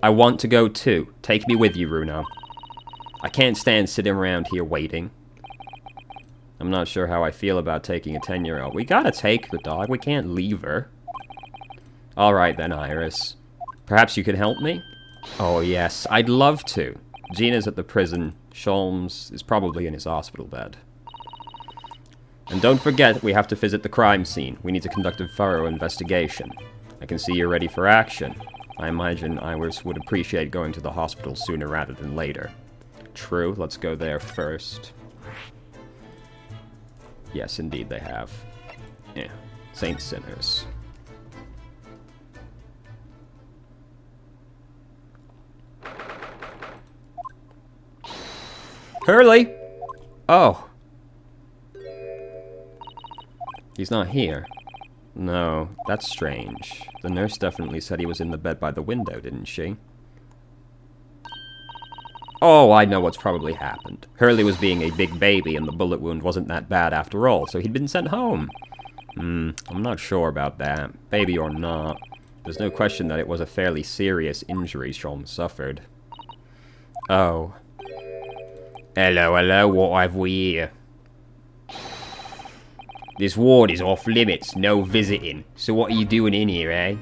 S2: I want to go too. Take me with you, Runo. I can't stand sitting around here waiting. I'm not sure how I feel about taking a 10-year-old. We gotta take the dog. We can't leave her. Alright then, Iris. Perhaps you could help me? Oh yes, I'd love to. Gina's at the prison. Sholmes is probably in his hospital bed. And don't forget, we have to visit the crime scene. We need to conduct a thorough investigation. I can see you're ready for action. I imagine Iris would appreciate going to the hospital sooner rather than later. True, let's go there first. Yes, indeed they have. Yeah, Saint Sinners. Hurley! Oh. He's not here. No, that's strange. The nurse definitely said he was in the bed by the window, didn't she? Oh, I know what's probably happened. Hurley was being a big baby and the bullet wound wasn't that bad after all, so he'd been sent home. I'm not sure about that. Baby or not. There's no question that it was a fairly serious injury Sholmes suffered. Oh. Hello, hello, what have we here? This ward is off limits, no visiting. So what are you doing in here, eh?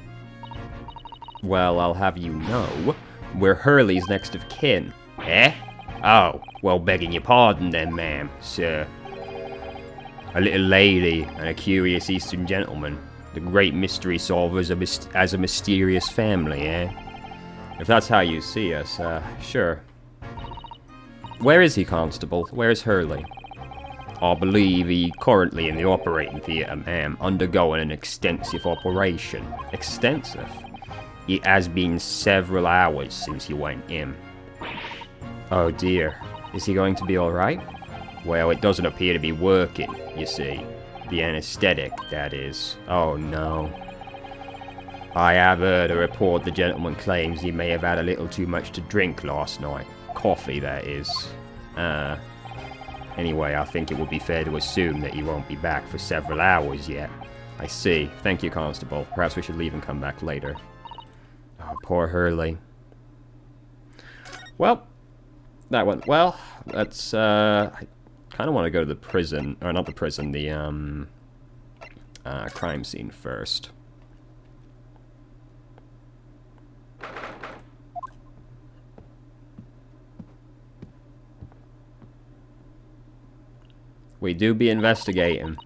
S2: Well, I'll have you know, we're Hurley's next of kin. Eh? Oh, well, begging your pardon then, ma'am, sir. A little lady and a curious Eastern gentleman. The great mystery solvers as a mysterious family, eh? If that's how you see us, sure. Where is he, Constable? Where's Hurley? I believe he's currently in the operating theatre, ma'am, undergoing an extensive operation. Extensive? It has been several hours since he went in. Oh dear. Is he going to be alright? Well, it doesn't appear to be working, you see. The anesthetic, that is. Oh no. I have heard a report the gentleman claims he may have had a little too much to drink last night. Coffee, that is. Anyway, I think it would be fair to assume that he won't be back for several hours yet. I see. Thank you, Constable. Perhaps we should leave and come back later. Oh, poor Hurley. Well, that went well. Let's, I kind of want to go to the prison, or not the prison, the, crime scene first. We do be investigating.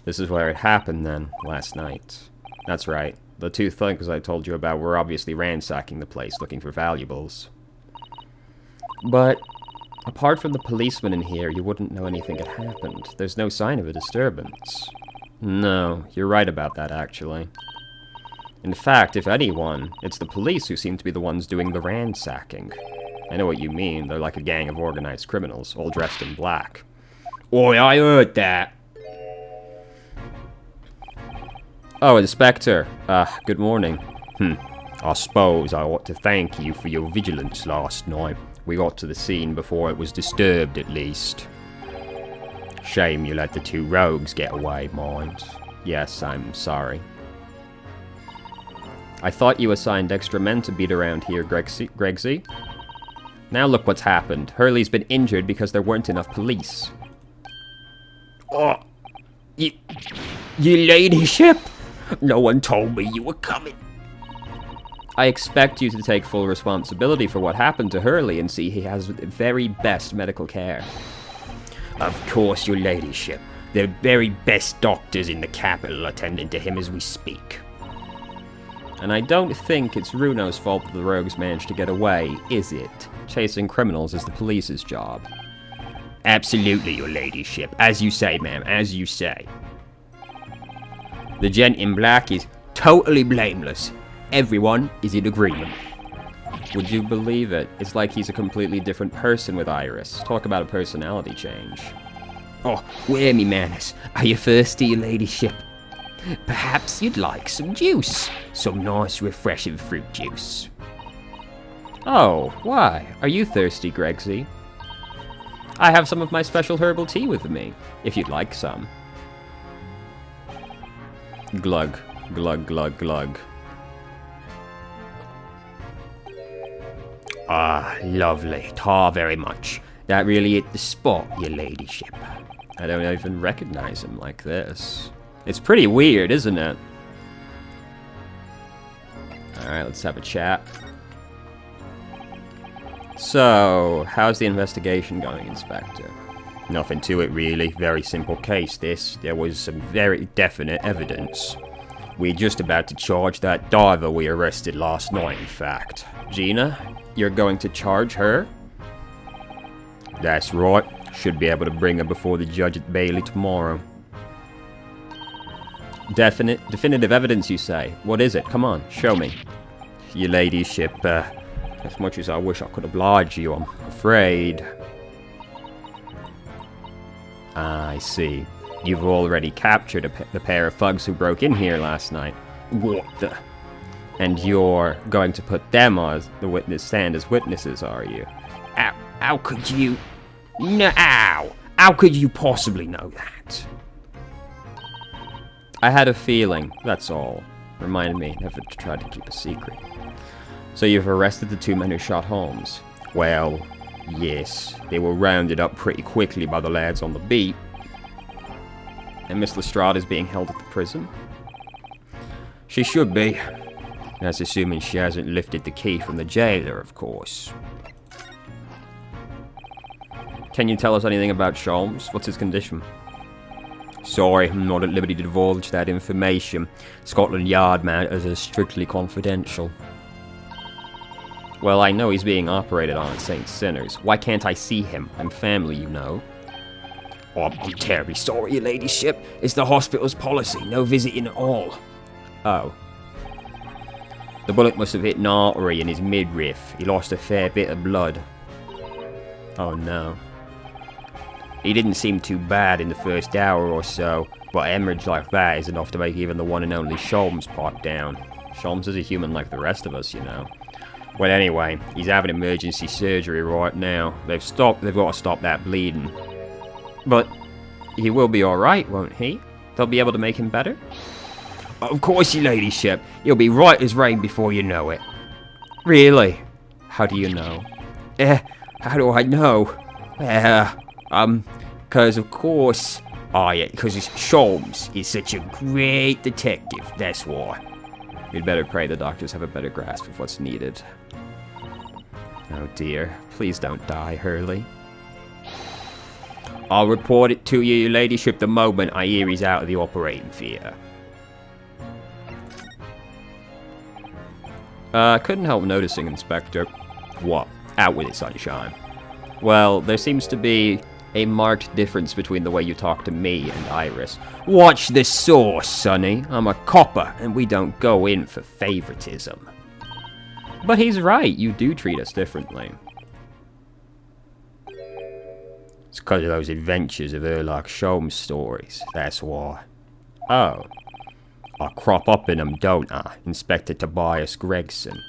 S2: This is where it happened then, last night. That's right. The two thugs I told you about were obviously ransacking the place, looking for valuables. But, apart from the policeman in here, you wouldn't know anything had happened. There's no sign of a disturbance. No, you're right about that, actually. In fact, if anyone, it's the police who seem to be the ones doing the ransacking. I know what you mean. They're like a gang of organized criminals, all dressed in black. Oi, I heard that. Oh, Inspector. Good morning. I suppose I ought to thank you for your vigilance last night. We got to the scene before it was disturbed, at least. Shame you let the two rogues get away, mind. Yes, I'm sorry. I thought you assigned extra men to beat around here, Gregsy. Now look what's happened. Hurley's been injured because there weren't enough police. Oh, your ladyship? No one told me you were coming. I expect you to take full responsibility for what happened to Hurley and see he has the very best medical care. Of course, your ladyship. The very best doctors in the capital attending to him as we speak. And I don't think it's Runo's fault that the rogues managed to get away, is it? chasing criminals is the police's job.
S1: Absolutely, your ladyship. As you say, ma'am, as you say. The gent in black is totally blameless. Everyone is in agreement.
S2: Would you believe it? It's like he's a completely different person with Iris. Talk about a personality change.
S1: Oh, where me manners? Are you thirsty, your ladyship? Perhaps you'd like some juice. Some nice, refreshing fruit juice.
S2: Oh, why? Are you thirsty, Gregsy? I have some of my special herbal tea with me, if you'd like some. Glug, glug, glug, glug.
S1: Ah, lovely. Tar very much. That really hit the spot, your ladyship.
S2: I don't even recognize him like this. It's pretty weird, isn't it? Alright, let's have a chat. So, how's the investigation going, Inspector?
S1: Nothing to it, really. Very simple case, this. There was some very definite evidence. We're just about to charge that diver we arrested last night, in fact.
S2: Gina, you're going to charge her?
S1: That's right. Should be able to bring her before the judge at Bailey tomorrow.
S2: Definitive evidence, you say? What is it? Come on, show me.
S1: Your ladyship, as much as I wish I could oblige you, I'm afraid.
S2: I see. You've already captured the pair of thugs who broke in here last night.
S1: What the?
S2: And you're going to put them on the witness stand as witnesses, are you?
S1: How could you? No, how could you possibly know that?
S2: I had a feeling, that's all. Reminded me never to try to keep a secret. So you've arrested the two men who shot Holmes?
S1: Well, yes. They were rounded up pretty quickly by the lads on the beat.
S2: And Miss Lestrade is being held at the prison?
S1: She should be. That's assuming she hasn't lifted the key from the jailer, of course.
S2: Can you tell us anything about Sholmes? What's his condition?
S1: Sorry, I'm not at liberty to divulge that information. Scotland Yard matters are strictly confidential.
S2: Well, I know he's being operated on at St. Sinner's. Why can't I see him? I'm family, you know.
S1: Oh, I'm terribly sorry, your ladyship. It's the hospital's policy. No visiting at all.
S2: Oh.
S1: The bullet must have hit an artery in his midriff. He lost a fair bit of blood.
S2: Oh, no.
S1: He didn't seem too bad in the first hour or so, but hemorrhage like that is enough to make even the one and only Sholmes pipe down.
S2: Sholmes is a human like the rest of us, you know.
S1: Well, anyway, he's having emergency surgery right now. They've got to stop that bleeding.
S2: But he will be alright, won't he? They'll be able to make him better?
S1: Of course, your ladyship. He'll be right as rain before you know it.
S2: Really? How do you know?
S1: How do I know? Because of course... Oh, yeah, because Sholmes is such a great detective, that's why.
S2: We'd better pray the doctors have a better grasp of what's needed. Oh dear, please don't die, Hurley.
S1: I'll report it to you, your ladyship, the moment I hear he's out of the operating theatre.
S2: Couldn't help noticing, Inspector.
S1: What? Out with it, sunshine.
S2: Well, there seems to be a marked difference between the way you talk to me and Iris.
S1: Watch the sauce, sonny. I'm a copper, and we don't go in for favoritism.
S2: But he's right, you do treat us differently.
S1: It's because of those adventures of Sherlock Sholmes stories, that's why.
S2: Oh.
S1: I crop up in them, don't I, Inspector Tobias Gregson?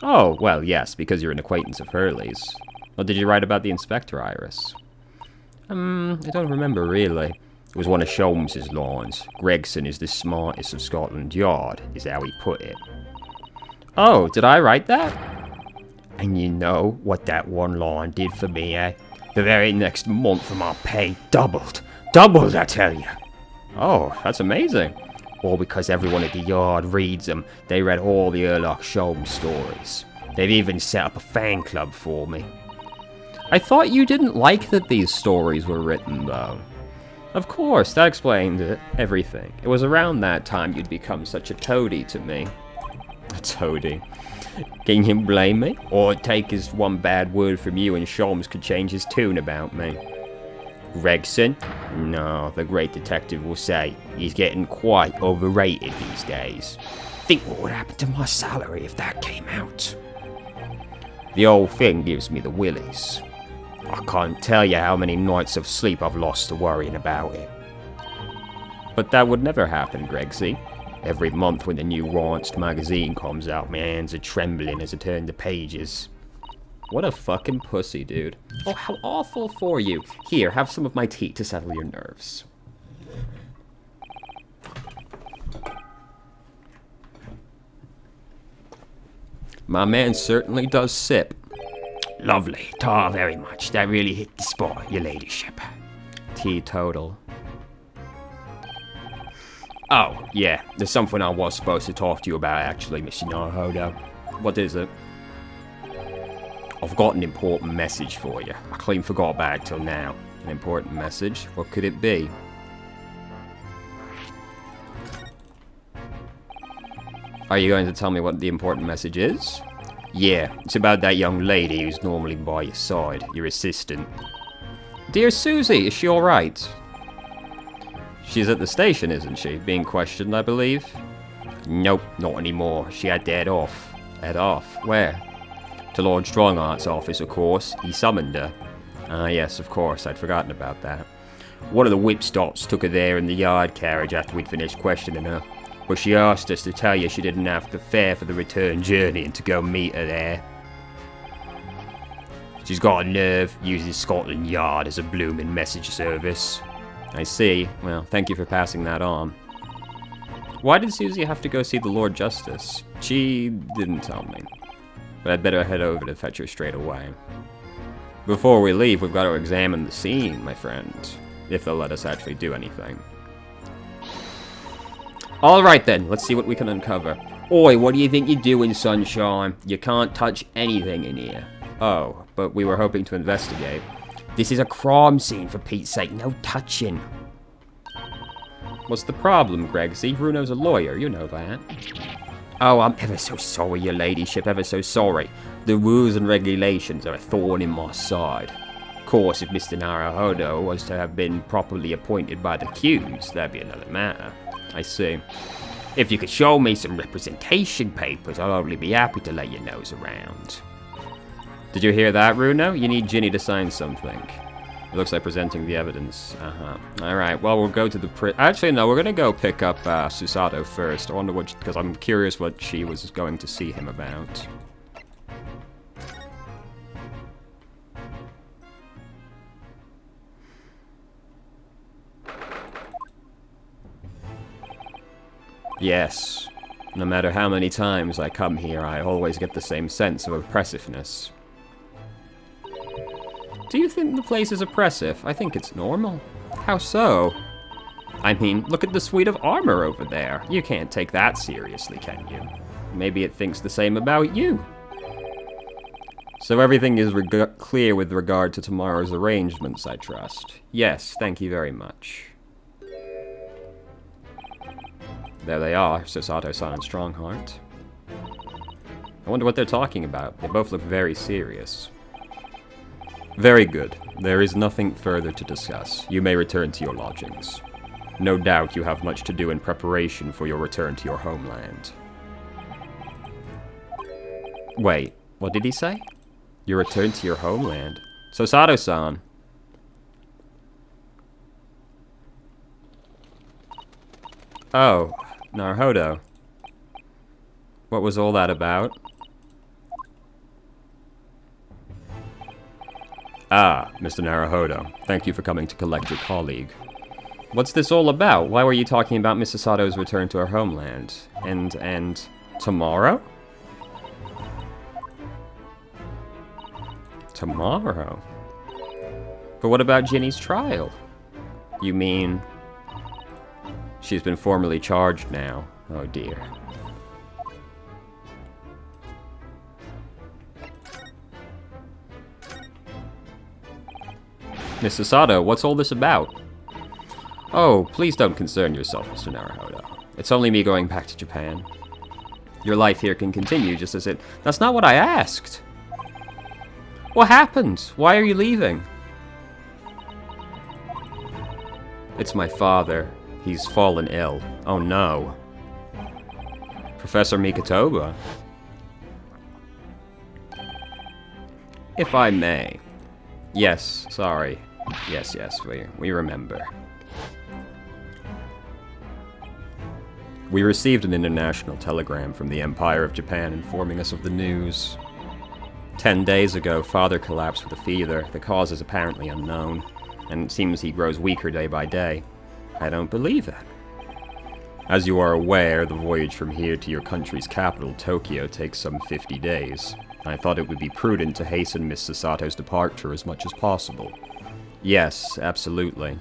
S2: Oh, well, yes, because you're an acquaintance of Hurley's. Well, did you write about the Inspector, Iris?
S1: I don't remember, really. It was one of Sholmes's lines. Gregson is the smartest of Scotland Yard, is how he put it.
S2: Oh, did I write that?
S1: And you know what that one line did for me, eh? The very next month my pay doubled. Doubled, I tell you.
S2: Oh, that's amazing.
S1: All because everyone at the yard reads them. They read all the Sherlock Sholmes stories. They've even set up a fan club for me.
S2: I thought you didn't like that these stories were written, though. Of course, that explained everything. It was around that time you'd become such a toady to me.
S1: A toady? Can you blame me? Or take as one bad word from you and Sholmes could change his tune about me. Gregson? No, the great detective will say he's getting quite overrated these days. Think what would happen to my salary if that came out. The whole thing gives me the willies. I can't tell you how many nights of sleep I've lost to worrying about it.
S2: But that would never happen, Gregsy.
S1: Every month when the new Raunched magazine comes out, my hands are trembling as I turn the pages.
S2: What a fucking pussy, dude. Oh, how awful for you. Here, have some of my tea to settle your nerves.
S1: My man certainly does sip.
S5: Lovely. Tar very much. That really hit the spot, your ladyship.
S1: Teetotal. Oh, yeah, there's something I was supposed to talk to you about, actually, Mr. Naruhodo.
S2: What is it?
S1: I've got an important message for you. I clean forgot about it till now.
S2: An important message? What could it be? Are you going to tell me what the important message is?
S1: Yeah, it's about that young lady who's normally by your side, your assistant.
S2: Dear Susie, is she alright? She's at the station, isn't she? Being questioned, I believe?
S1: Nope, not anymore. She had to head off.
S2: Head off? Where?
S1: To Lord Strongart's office, of course. He summoned her.
S2: Ah, yes, of course. I'd forgotten about that.
S1: One of the whipstops took her there in the yard carriage after we'd finished questioning her. But she asked us to tell you she didn't have to fare for the return journey and to go meet her there. She's got a nerve using Scotland Yard as a blooming message service.
S2: I see. Well, thank you for passing that on. Why did Susie have to go see the Lord Justice? She didn't tell me. But I'd better head over to fetch her straight away. Before we leave, we've got to examine the scene, my friend. If they'll let us actually do anything.
S1: Alright then, let's see what we can uncover. Oi, what do you think you're doing, Sunshine? You can't touch anything in here.
S2: Oh, but we were hoping to investigate.
S1: This is a crime scene, for Pete's sake. No touching.
S2: What's the problem, Gregsy? Bruno's a lawyer, you know that.
S1: Oh, I'm ever so sorry, your ladyship, ever so sorry. The rules and regulations are a thorn in my side. Of course, if Mr. Naruhodo was to have been properly appointed by the Qs, that'd be another matter.
S2: I see.
S1: If you could show me some representation papers, I'd only be happy to lay your nose around.
S2: Did you hear that, Bruno? You need Ginny to sign something. It looks like presenting the evidence. Alright, well, we'll go to the Actually, no, we're gonna go pick up Susato first. I wonder what... Because I'm curious what she was going to see him about. Yes. No matter how many times I come here, I always get the same sense of oppressiveness. Do you think the place is oppressive? I think it's normal. How so? I mean, look at the suite of armor over there. You can't take that seriously, can you? Maybe it thinks the same about you. So everything is clear with regard to tomorrow's arrangements, I trust. Yes, thank you very much. There they are, Susato-san and Strongheart. I wonder what they're talking about. They both look very serious. Very good. There is nothing further to discuss. You may return to your lodgings. No doubt you have much to do in preparation for your return to your homeland. Wait, what did he say? Your return to your homeland? Susato-san. Oh, Naruhodo. What was all that about? Ah, Mr. Naruhodo. Thank you for coming to collect your colleague. What's this all about? Why were you talking about Miss Sasato's return to her homeland? And tomorrow? Tomorrow? But what about Ginny's trial? You mean... She's been formally charged now. Oh dear. Miss Sasato, what's all this about? Oh, please don't concern yourself, Mr. Naruhodo. It's only me going back to Japan. Your life here can continue just as it... That's not what I asked! What happened? Why are you leaving? It's my father. He's fallen ill. Oh no. Professor Mikotoba? If I may. Yes, sorry. Yes, we remember. We received an international telegram from the Empire of Japan informing us of the news. 10 days ago, father collapsed with a fever. The cause is apparently unknown, and it seems he grows weaker day by day. I don't believe it. As you are aware, the voyage from here to your country's capital, Tokyo, takes some 50 days. I thought it would be prudent to hasten Miss Sasato's departure as much as possible. Yes, absolutely.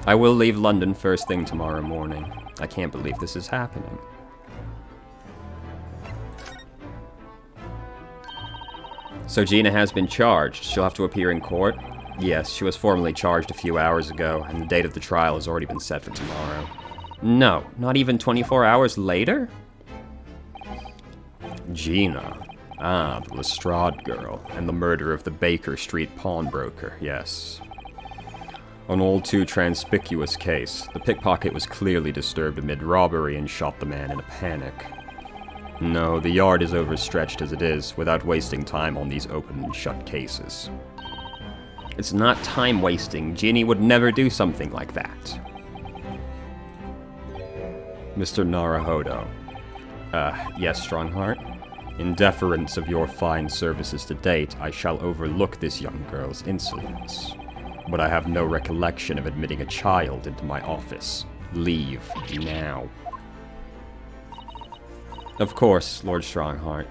S2: I will leave London first thing tomorrow morning. I can't believe this is happening. So Gina has been charged. She'll have to appear in court? Yes, she was formally charged a few hours ago, and the date of the trial has already been set for tomorrow. No, not even 24 hours later? Gina. Ah, the Lestrade girl, and the murder of the Baker Street pawnbroker, yes. An all too conspicuous case. The pickpocket was clearly disturbed amid robbery and shot the man in a panic. No, the yard is overstretched as it is, without wasting time on these open and shut cases. It's not time wasting. Ginny would never do something like that. Mr. Naruhodo. Yes, Strongheart? In deference of your fine services to date, I shall overlook this young girl's insolence. But I have no recollection of admitting a child into my office. Leave now. Of course, Lord Strongheart.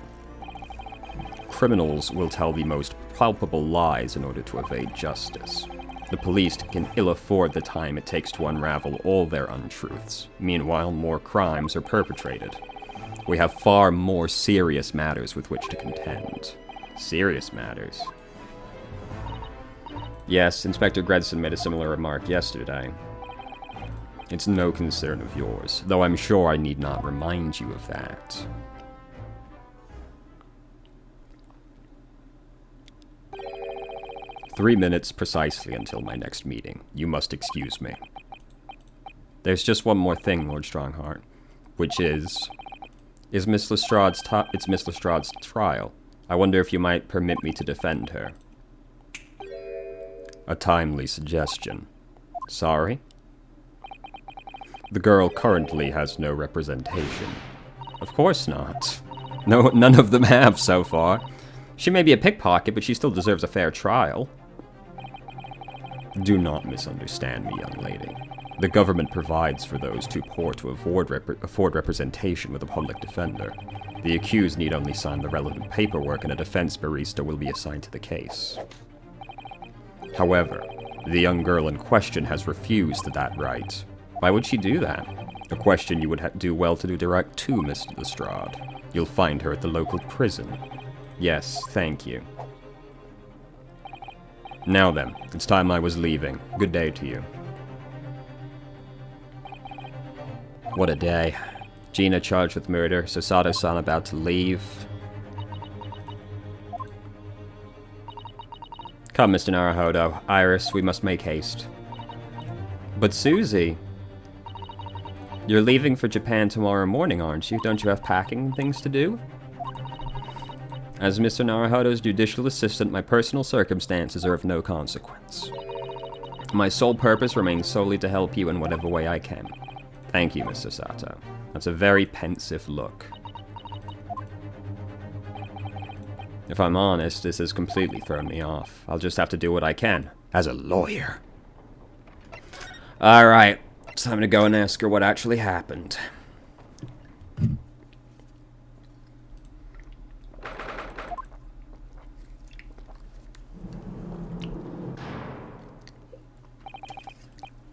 S2: Criminals will tell the most palpable lies in order to evade justice. The police can ill afford the time it takes to unravel all their untruths. Meanwhile, more crimes are perpetrated. We have far more serious matters with which to contend. Serious matters? Yes, Inspector Gredson made a similar remark yesterday. It's no concern of yours, though I'm sure I need not remind you of that. "3 minutes precisely until my next meeting. You must excuse me." There's just one more thing, Lord Strongheart, which is Miss Lestrade's it's Miss Lestrade's trial. I wonder if you might permit me to defend her. A timely suggestion. Sorry? The girl currently has no representation. Of course not. No, none of them have so far. She may be a pickpocket, but she still deserves a fair trial. Do not misunderstand me, young lady. The government provides for those too poor to afford representation with a public defender. The accused need only sign the relevant paperwork, and a defense barrister will be assigned to the case. However, the young girl in question has refused that right. Why would she do that? A question you would do well to do direct to Mr. Lestrade. You'll find her at the local prison. Yes, thank you. Now then, it's time I was leaving. Good day to you. What a day. Gina charged with murder, Sasato-san about to leave. Come, Mr. Naruhodo. Iris, we must make haste. But Susie... You're leaving for Japan tomorrow morning, aren't you? Don't you have packing and things to do? As Mr. Naruhodo's judicial assistant, my personal circumstances are of no consequence. My sole purpose remains solely to help you in whatever way I can. Thank you, Mr. Sato. That's a very pensive look. If I'm honest, this has completely thrown me off. I'll just have to do what I can, as a lawyer. Alright, it's time to go and ask her what actually happened.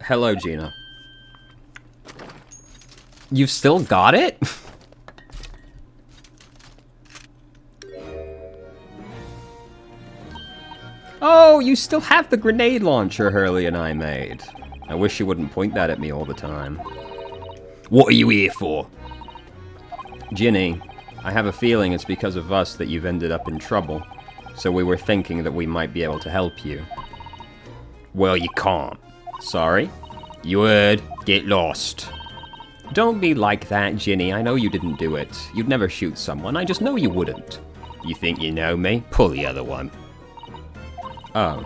S2: Hello, Gina. You've still got it? Oh, you still have the grenade launcher Hurley and I made. I wish you wouldn't point that at me all the time.
S1: What are you here for?
S2: Ginny, I have a feeling it's because of us that you've ended up in trouble, so we were thinking that we might be able to help you.
S1: Well, you can't.
S2: Sorry?
S1: You heard. Get lost.
S2: Don't be like that, Ginny. I know you didn't do it. You'd never shoot someone. I just know you wouldn't.
S1: You think you know me? Pull the other one.
S2: Oh.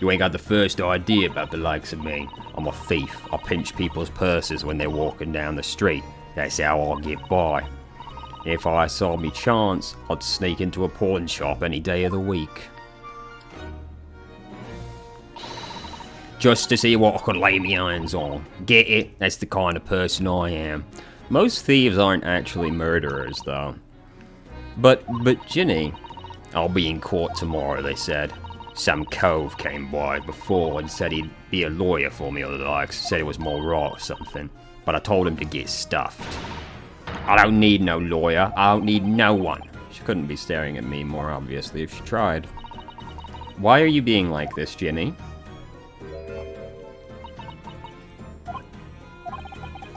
S1: You ain't got the first idea about the likes of me. I'm a thief. I pinch people's purses when they're walking down the street. That's how I get by. If I saw me chance, I'd sneak into a pawn shop any day of the week. Just to see what I could lay me hands on. Get it? That's the kind of person I am.
S2: Most thieves aren't actually murderers, though. But Ginny...
S1: I'll be in court tomorrow, they said. Some cove came by before and said he'd be a lawyer for me or the likes. Said it was more raw or something. But I told him to get stuffed. I don't need no lawyer. I don't need no one.
S2: She couldn't be staring at me more obviously if she tried. Why are you being like this, Ginny?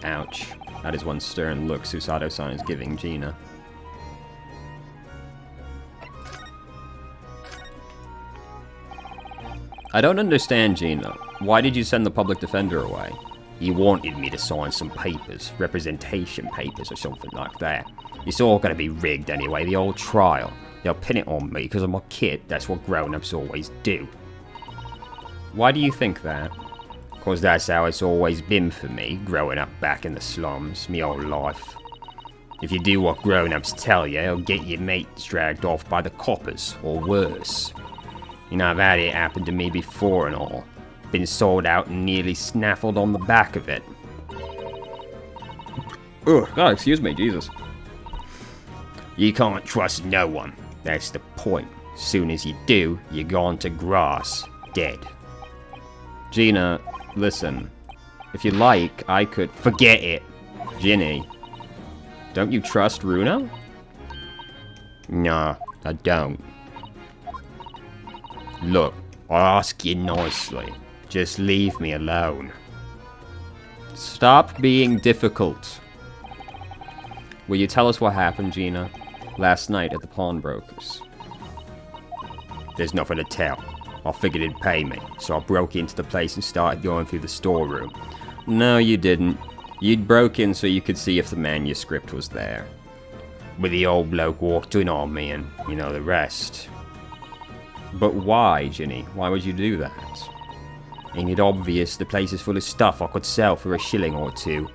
S2: Ouch. That is one stern look Susato-san is giving Gina. I don't understand, Gina. Why did you send the public defender away?
S1: He wanted me to sign some papers, representation papers or something like that. It's all gonna be rigged anyway, the old trial. They'll pin it on me because I'm a kid, that's what grown-ups always do.
S2: Why do you think that?
S1: Cause that's how it's always been for me, growing up back in the slums, me whole life. If you do what grown-ups tell you, you'll get your mates dragged off by the coppers, or worse. You know, I've had it happen to me before and all. Been sold out and nearly snaffled on the back of it.
S2: Ugh, God, excuse me, Jesus.
S1: You can't trust no one. That's the point. Soon as you do, you're gone to grass. Dead.
S2: Gina, listen. If you like, I could...
S1: Forget it.
S2: Ginny. Don't you trust Runa?
S1: Nah, I don't. Look, I ask you nicely. Just leave me alone.
S2: Stop being difficult. Will you tell us what happened, Gina? Last night at the pawnbrokers.
S1: There's nothing to tell. I figured it'd pay me, so I broke into the place and started going through the storeroom.
S2: No, you didn't. You'd broke in so you could see if the manuscript was there.
S1: But the old bloke walked in on me and, you know, the rest.
S2: But why, Ginny? Why would you do that?
S1: Ain't it obvious the place is full of stuff I could sell for a shilling or two?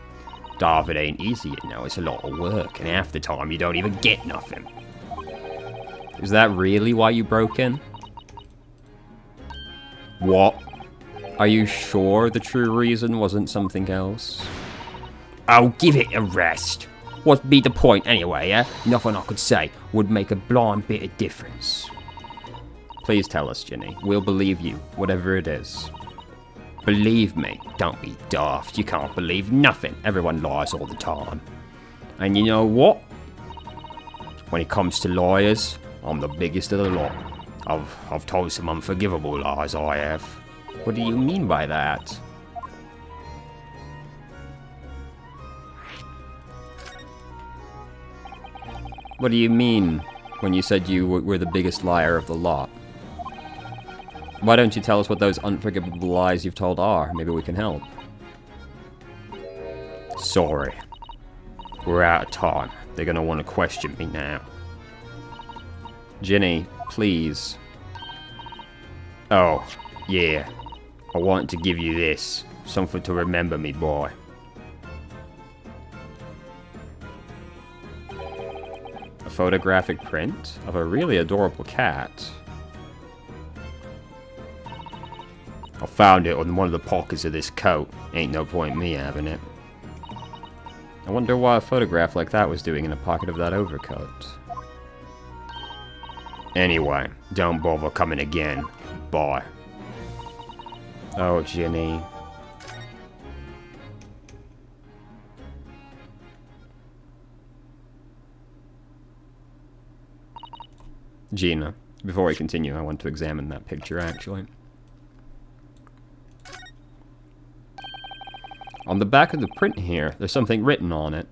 S1: David ain't easy, you know, it's a lot of work, and half the time you don't even get nothing.
S2: Is that really why you broke in?
S1: What?
S2: Are you sure the true reason wasn't something else?
S1: Oh, give it a rest. What'd be the point anyway, eh? Nothing I could say would make a blind bit of difference.
S2: Please tell us, Ginny. We'll believe you, whatever it is.
S1: Believe me, don't be daft. You can't believe nothing. Everyone lies all the time. And you know what? When it comes to liars, I'm the biggest of the lot. I've told some unforgivable lies, I have.
S2: What do you mean by that? What do you mean when you said you were the biggest liar of the lot? Why don't you tell us what those unforgivable lies you've told are? Maybe we can help.
S1: Sorry. We're out of time. They're gonna want to question me now.
S2: Ginny, please.
S1: Oh, yeah. I want to give you this. Something to remember me by.
S2: A photographic print of a really adorable cat.
S1: I found it on one of the pockets of this coat. Ain't no point in me having it.
S2: I wonder what a photograph like that was doing in the pocket of that overcoat.
S1: Anyway, don't bother coming again. Bye.
S2: Oh, Ginny. Gina, before we continue, I want to examine that picture, actually. I'll On the back of the print here, there's something written on it.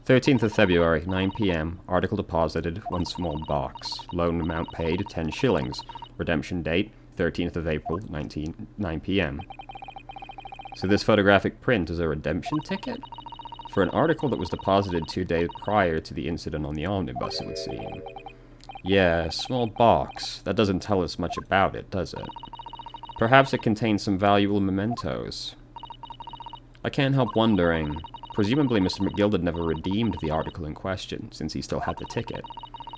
S2: 13th of February, 9 p.m. Article deposited, 1 small box. Loan amount paid, 10 shillings. Redemption date, 13th of April, 9 p.m. So this photographic print is a redemption ticket? For an article that was deposited 2 days prior to the incident on the omnibus, it would seem. Yeah, small box. That doesn't tell us much about it, does it? Perhaps it contains some valuable mementos. I can't help wondering. Presumably Mr. McGilded never redeemed the article in question, since he still had the ticket.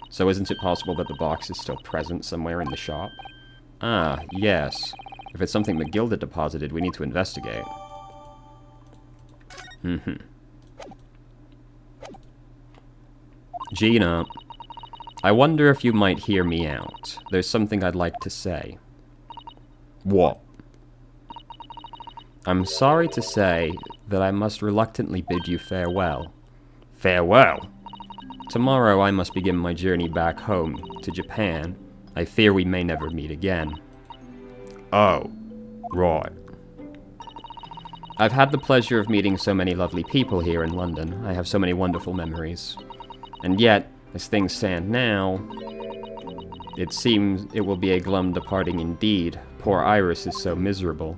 S2: So isn't it possible that the box is still present somewhere in the shop? Ah, yes. If it's something McGilded deposited, we need to investigate. Gina, I wonder if you might hear me out. There's something I'd like to say.
S1: What?
S2: I'm sorry to say that I must reluctantly bid you farewell.
S1: Farewell?
S2: Tomorrow I must begin my journey back home to Japan. I fear we may never meet again.
S1: Oh, right.
S2: I've had the pleasure of meeting so many lovely people here in London. I have so many wonderful memories. And yet, as things stand now, it seems it will be a glum departing indeed. Poor Iris is so miserable.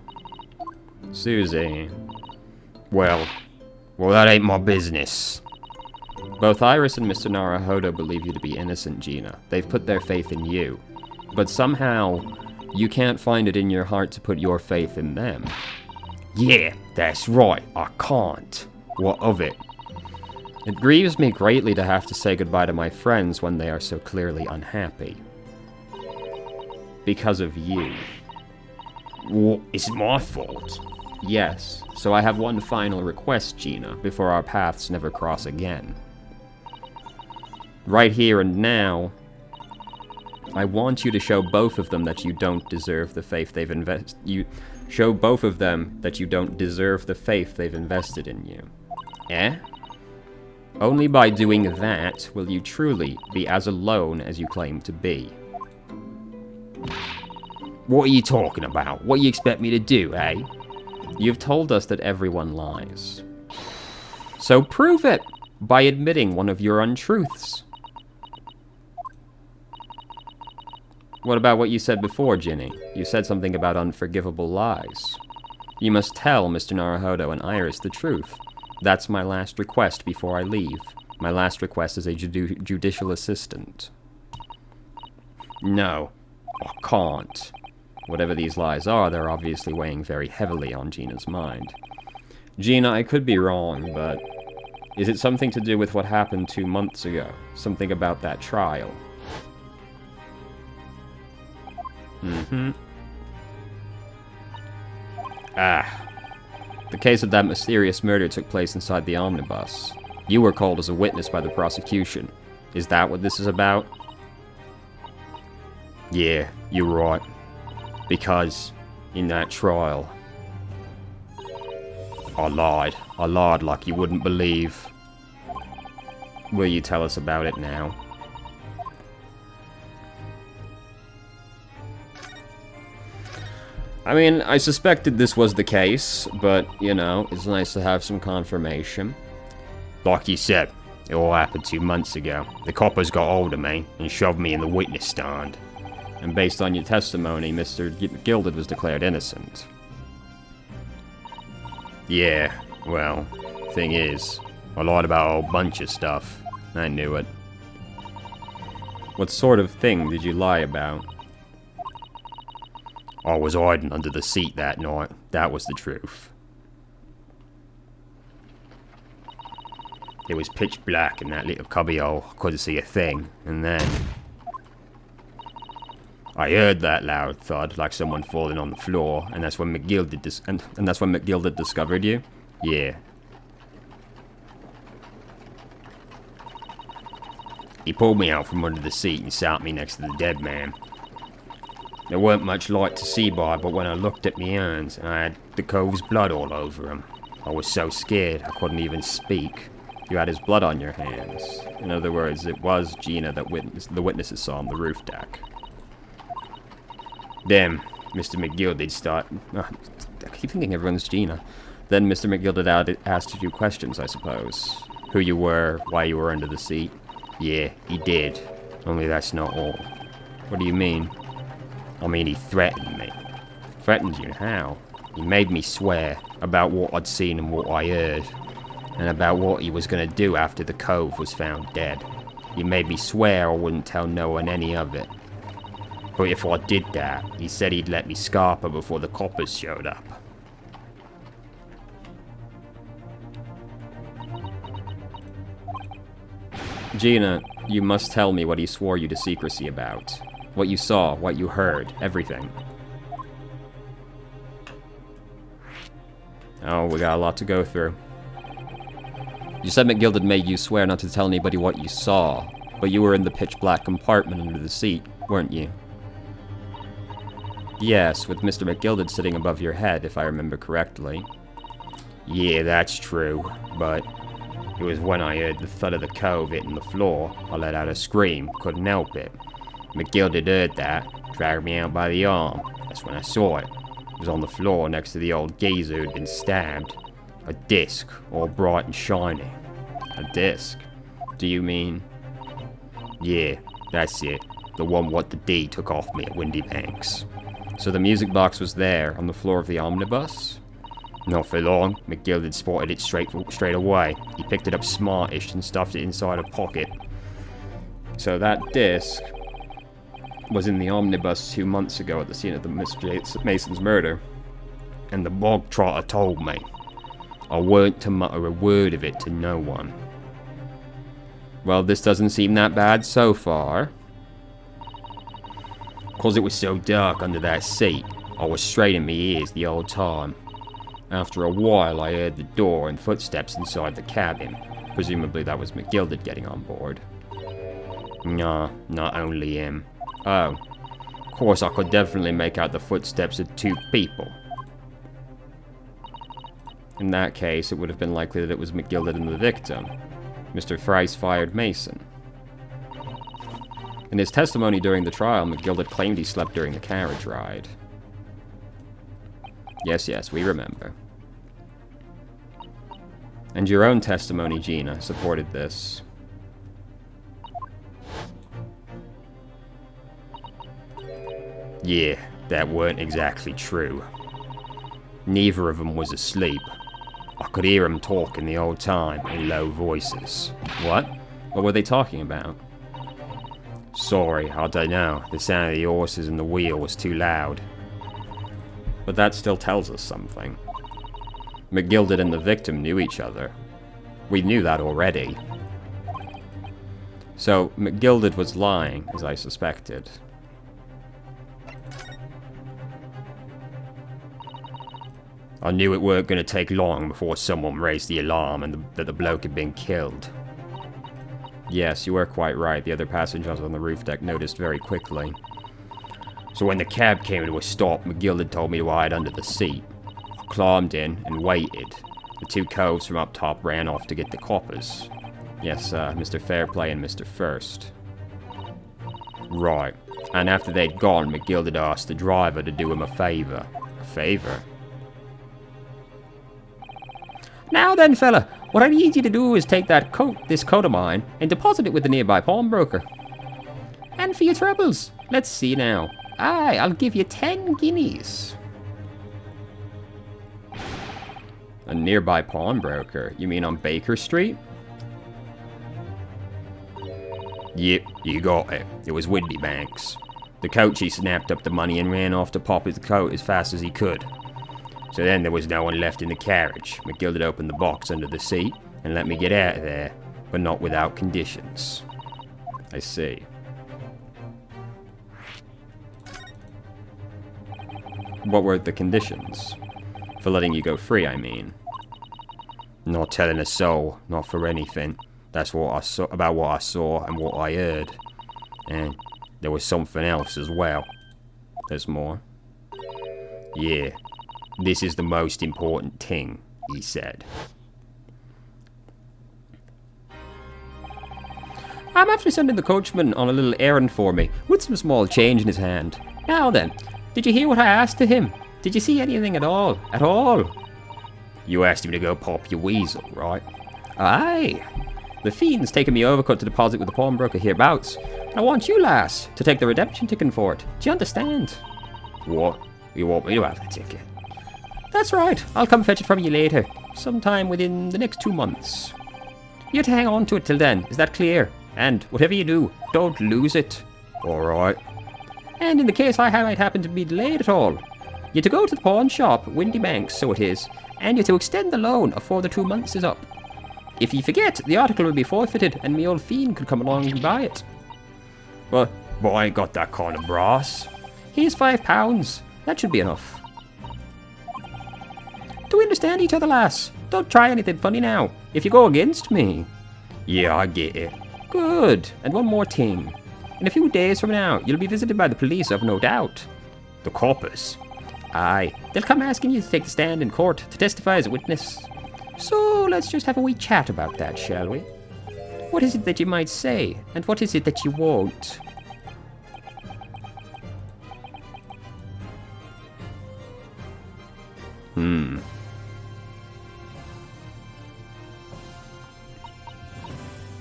S2: Susie.
S1: Well, that ain't my business.
S2: Both Iris and Mr. Naruhodo believe you to be innocent, Gina. They've put their faith in you. But somehow, you can't find it in your heart to put your faith in them.
S1: Yeah, that's right, I can't. What of it?
S2: It grieves me greatly to have to say goodbye to my friends when they are so clearly unhappy. Because of you.
S1: What, it's my fault?
S2: Yes, so I have one final request, Gina, before our paths never cross again. Right here and now, I want you to show both of them that you don't deserve the faith they've show both of them that you don't deserve the faith they've invested in you. Eh? Only by doing that will you truly be as alone as you claim to be.
S1: What are you talking about? What do you expect me to do, eh?
S2: You've told us that everyone lies. So prove it by admitting one of your untruths. What about what you said before, Ginny? You said something about unforgivable lies. You must tell Mr. Naruhodo and Iris the truth. That's my last request before I leave. My last request as a judicial assistant.
S1: No, I can't.
S2: Whatever these lies are, they're obviously weighing very heavily on Gina's mind. Gina, I could be wrong, but is it something to do with what happened 2 months ago? Something about that trial? The case of that mysterious murder took place inside the omnibus. You were called as a witness by the prosecution. Is that what this is about?
S1: Yeah, you're right. Because, in that trial, I lied. I lied like you wouldn't believe.
S2: Will you tell us about it now? I mean, I suspected this was the case, but, you know, it's nice to have some confirmation.
S1: Like you said, it all happened 2 months ago. The coppers got hold of me and shoved me in the witness stand.
S2: And based on your testimony, Mr. Gilded was declared innocent.
S1: Yeah, well, thing is, I lied about a whole bunch of stuff. I knew it.
S2: What sort of thing did you lie about?
S1: I was hiding under the seat that night. That was the truth. It was pitch black in that little cubbyhole. I couldn't see a thing. And then I heard that loud thud, like someone falling on the floor, and that's when McGilded
S2: and that's when McGilded discovered you?
S1: Yeah. He pulled me out from under the seat and sat me next to the dead man. There weren't much light to see by, but when I looked at me hands, I had the cove's blood all over them. I was so scared I couldn't even speak.
S2: You had his blood on your hands. In other words, it was Gina that the witnesses saw on the roof deck.
S1: Then, Mr. McGilded started...
S2: I keep thinking everyone's Gina. Then Mr. McGilded asked you questions, I suppose. Who you were, why you were under the seat.
S1: Yeah, he did. Only that's not all.
S2: What do you mean?
S1: I mean, he threatened me.
S2: Threatened you? How?
S1: He made me swear about what I'd seen and what I heard, and about what he was going to do after the cove was found dead. He made me swear I wouldn't tell no one any of it. But if I did that, he said he'd let me scarper before the coppers showed up.
S2: Gina, you must tell me what he swore you to secrecy about. What you saw, what you heard, everything. Oh, we got a lot to go through. You said McGilded made you swear not to tell anybody what you saw, but you were in the pitch-black compartment under the seat, weren't you? Yes, with Mr. McGilded sitting above your head, if I remember correctly.
S1: Yeah, that's true, but it was when I heard the thud of the cove hitting the floor, I let out a scream, couldn't help it. McGilded heard that, dragged me out by the arm. That's when I saw it. It was on the floor next to the old geezer who'd been stabbed. A disc, all bright and shiny.
S2: A disc? Do you mean?
S1: Yeah, that's it. The one what the D took off me at Windy Banks.
S2: So the music box was there, on the floor of the omnibus?
S1: Not for long. McGilded spotted it straight away. He picked it up smartish and stuffed it inside a pocket.
S2: So that disc was in the omnibus 2 months ago at the scene of the Miss Mason's murder.
S1: And the bog trotter told me. I weren't to mutter a word of it to no one.
S2: Well, this doesn't seem that bad so far.
S1: 'Cause it was so dark under that seat, I was straight in me ears the whole time. After a while, I heard the door and footsteps inside the cabin.
S2: Presumably that was McGilded getting on board.
S1: Nah, not only him.
S2: Oh.
S1: Of course, I could definitely make out the footsteps of 2 people.
S2: In that case, it would have been likely that it was McGilded and the victim, Mr. Thrice-fired Mason. In his testimony during the trial, McGilded claimed he slept during the carriage ride. Yes, we remember. And your own testimony, Gina, supported this.
S1: Yeah, that weren't exactly true. Neither of them was asleep. I could hear them talking the whole time in low voices.
S2: What? What were they talking about?
S1: Sorry, I don't know. The sound of the horses and the wheel was too loud.
S2: But that still tells us something. McGilded and the victim knew each other. We knew that already. So, McGilded was lying, as I suspected.
S1: I knew it weren't going to take long before someone raised the alarm and that the bloke had been killed.
S2: Yes, you were quite right. The other passengers on the roof deck noticed very quickly.
S1: So when the cab came to a stop, McGilded told me to hide under the seat. I climbed in and waited. The 2 coves from up top ran off to get the coppers.
S2: Yes, Mr. Fairplay and Mr. First.
S1: Right. And after they'd gone, McGilded asked the driver to do him a favour.
S2: A favour?
S5: Now then, fella, what I need you to do is take this coat of mine, and deposit it with the nearby pawnbroker. And for your troubles, let's see now. I'll give you 10 guineas.
S2: A nearby pawnbroker? You mean on Baker Street?
S1: Yep, you got it. It was Windy Banks. The coachee snapped up the money and ran off to pop his coat as fast as he could. So then there was no one left in the carriage. McGilded opened the box under the seat and let me get out of there, but not without conditions.
S2: I see. What were the conditions? For letting you go free, I mean.
S1: Not telling a soul, not for anything. That's what I saw, about what I saw and what I heard. And there was something else as well.
S2: There's more?
S1: Yeah. This is the most important thing, he said.
S5: I'm after sending the coachman on a little errand for me, with some small change in his hand. Now then, did you hear what I asked to him? Did you see anything at all? At all?
S1: You asked him to go pop your weasel, right?
S5: Aye. The fiend's taken me overcoat to deposit with the pawnbroker hereabouts. I want you, lass, to take the redemption ticket for it. Do you understand?
S1: What? You want me to have the ticket?
S5: That's right. I'll come fetch it from you later. Sometime within the next 2 months. You're to hang on to it till then. Is that clear? And whatever you do, don't lose it.
S1: Alright.
S5: And in the case I might happen to be delayed at all, you're to go to the pawn shop, Windy Banks, so it is, and you're to extend the loan afore the 2 months is up. If you forget, the article will be forfeited, and me old fiend could come along and buy it.
S1: But I ain't got that kind of brass.
S5: Here's £5. That should be enough. Do we understand each other, lass? Don't try anything funny now. If you go against me...
S1: Yeah, I get it.
S5: Good. And one more thing. In a few days from now, you'll be visited by the police, I've no doubt.
S1: The coppers?
S5: Aye. They'll come asking you to take the stand in court to testify as a witness. So let's just have a wee chat about that, shall we? What is it that you might say, and what is it that you won't?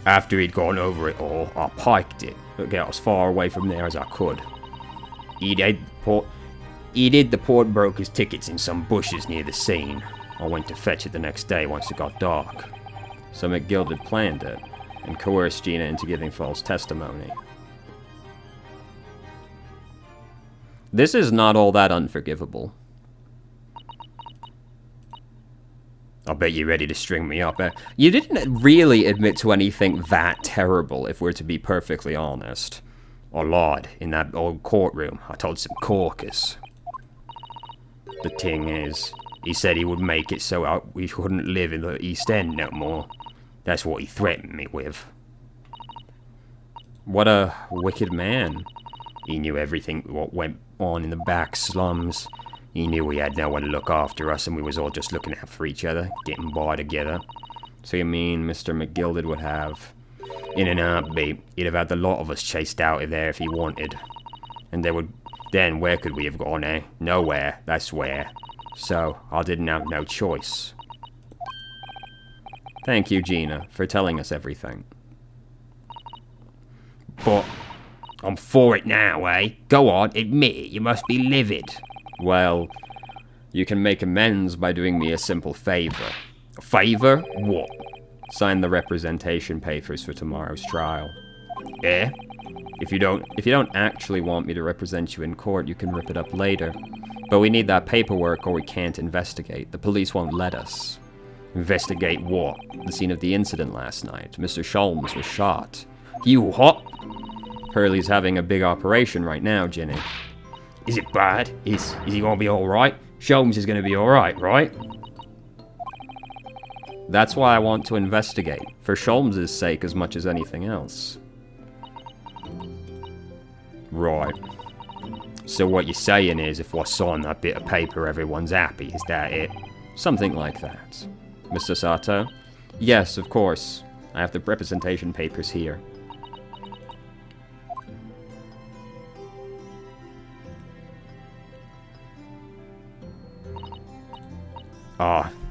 S1: After he'd gone over it all, I piked it to get as far away from there as I could. He'd hid the pawnbroker's tickets in some bushes near the scene. I went to fetch it the next day once it got dark.
S2: So McGill had planned it, and coerced Gina into giving false testimony. This is not all that unforgivable.
S1: I bet you're ready to string me up, eh?
S2: You didn't really admit to anything that terrible, if we're to be perfectly honest.
S1: I lied in that old courtroom. I told some corkers. The thing is, he said he would make it so we couldn't live in the East End no more. That's what he threatened me with.
S2: What a wicked man.
S1: He knew everything what went on in the back slums. He knew we had no one to look after us, and we was all just looking out for each other, getting by together.
S2: So you mean Mr. McGilded would have...
S1: In an heartbeat, he'd have had the lot of us chased out of there if he wanted. And then where could we have gone, eh? Nowhere, that's where. So, I didn't have no choice.
S2: Thank you, Gina, for telling us everything.
S1: But, I'm for it now, eh? Go on, admit it, you must be livid.
S2: Well, you can make amends by doing me a simple favor.
S1: A favor? What?
S2: Sign the representation papers for tomorrow's trial.
S1: Eh?
S2: If you don't actually want me to represent you in court, you can rip it up later. But we need that paperwork or we can't investigate. The police won't let us.
S1: Investigate what?
S2: The scene of the incident last night. Mr. Sholmes was shot.
S1: You what?
S2: Hurley's having a big operation right now, Ginny.
S1: Is it bad? Is he gonna be alright? Sholmes is gonna be alright, right?
S2: That's why I want to investigate, for Sholmes' sake as much as anything else.
S1: Right. So what you're saying is, if I sign that bit of paper, everyone's happy, is that it?
S2: Something like that. Mr. Sato? Yes, of course. I have the representation papers here.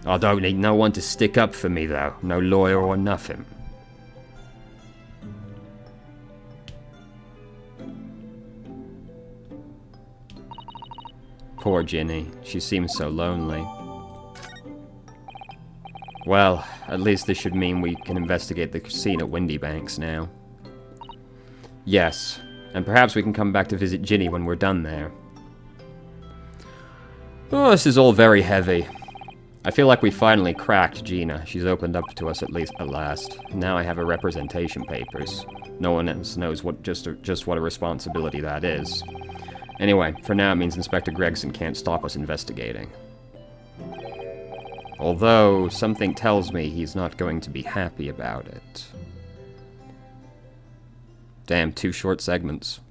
S1: I don't need no one to stick up for me, though. No lawyer or nothing.
S2: Poor Ginny. She seems so lonely. Well, at least this should mean we can investigate the scene at Windy Banks now. Yes, and perhaps we can come back to visit Ginny when we're done there. Oh, this is all very heavy. I feel like we finally cracked Gina. She's opened up to us at last. Now I have her representation papers. No one else knows just what a responsibility that is. Anyway, for now it means Inspector Gregson can't stop us investigating. Although, something tells me he's not going to be happy about it. Damn, 2 short segments.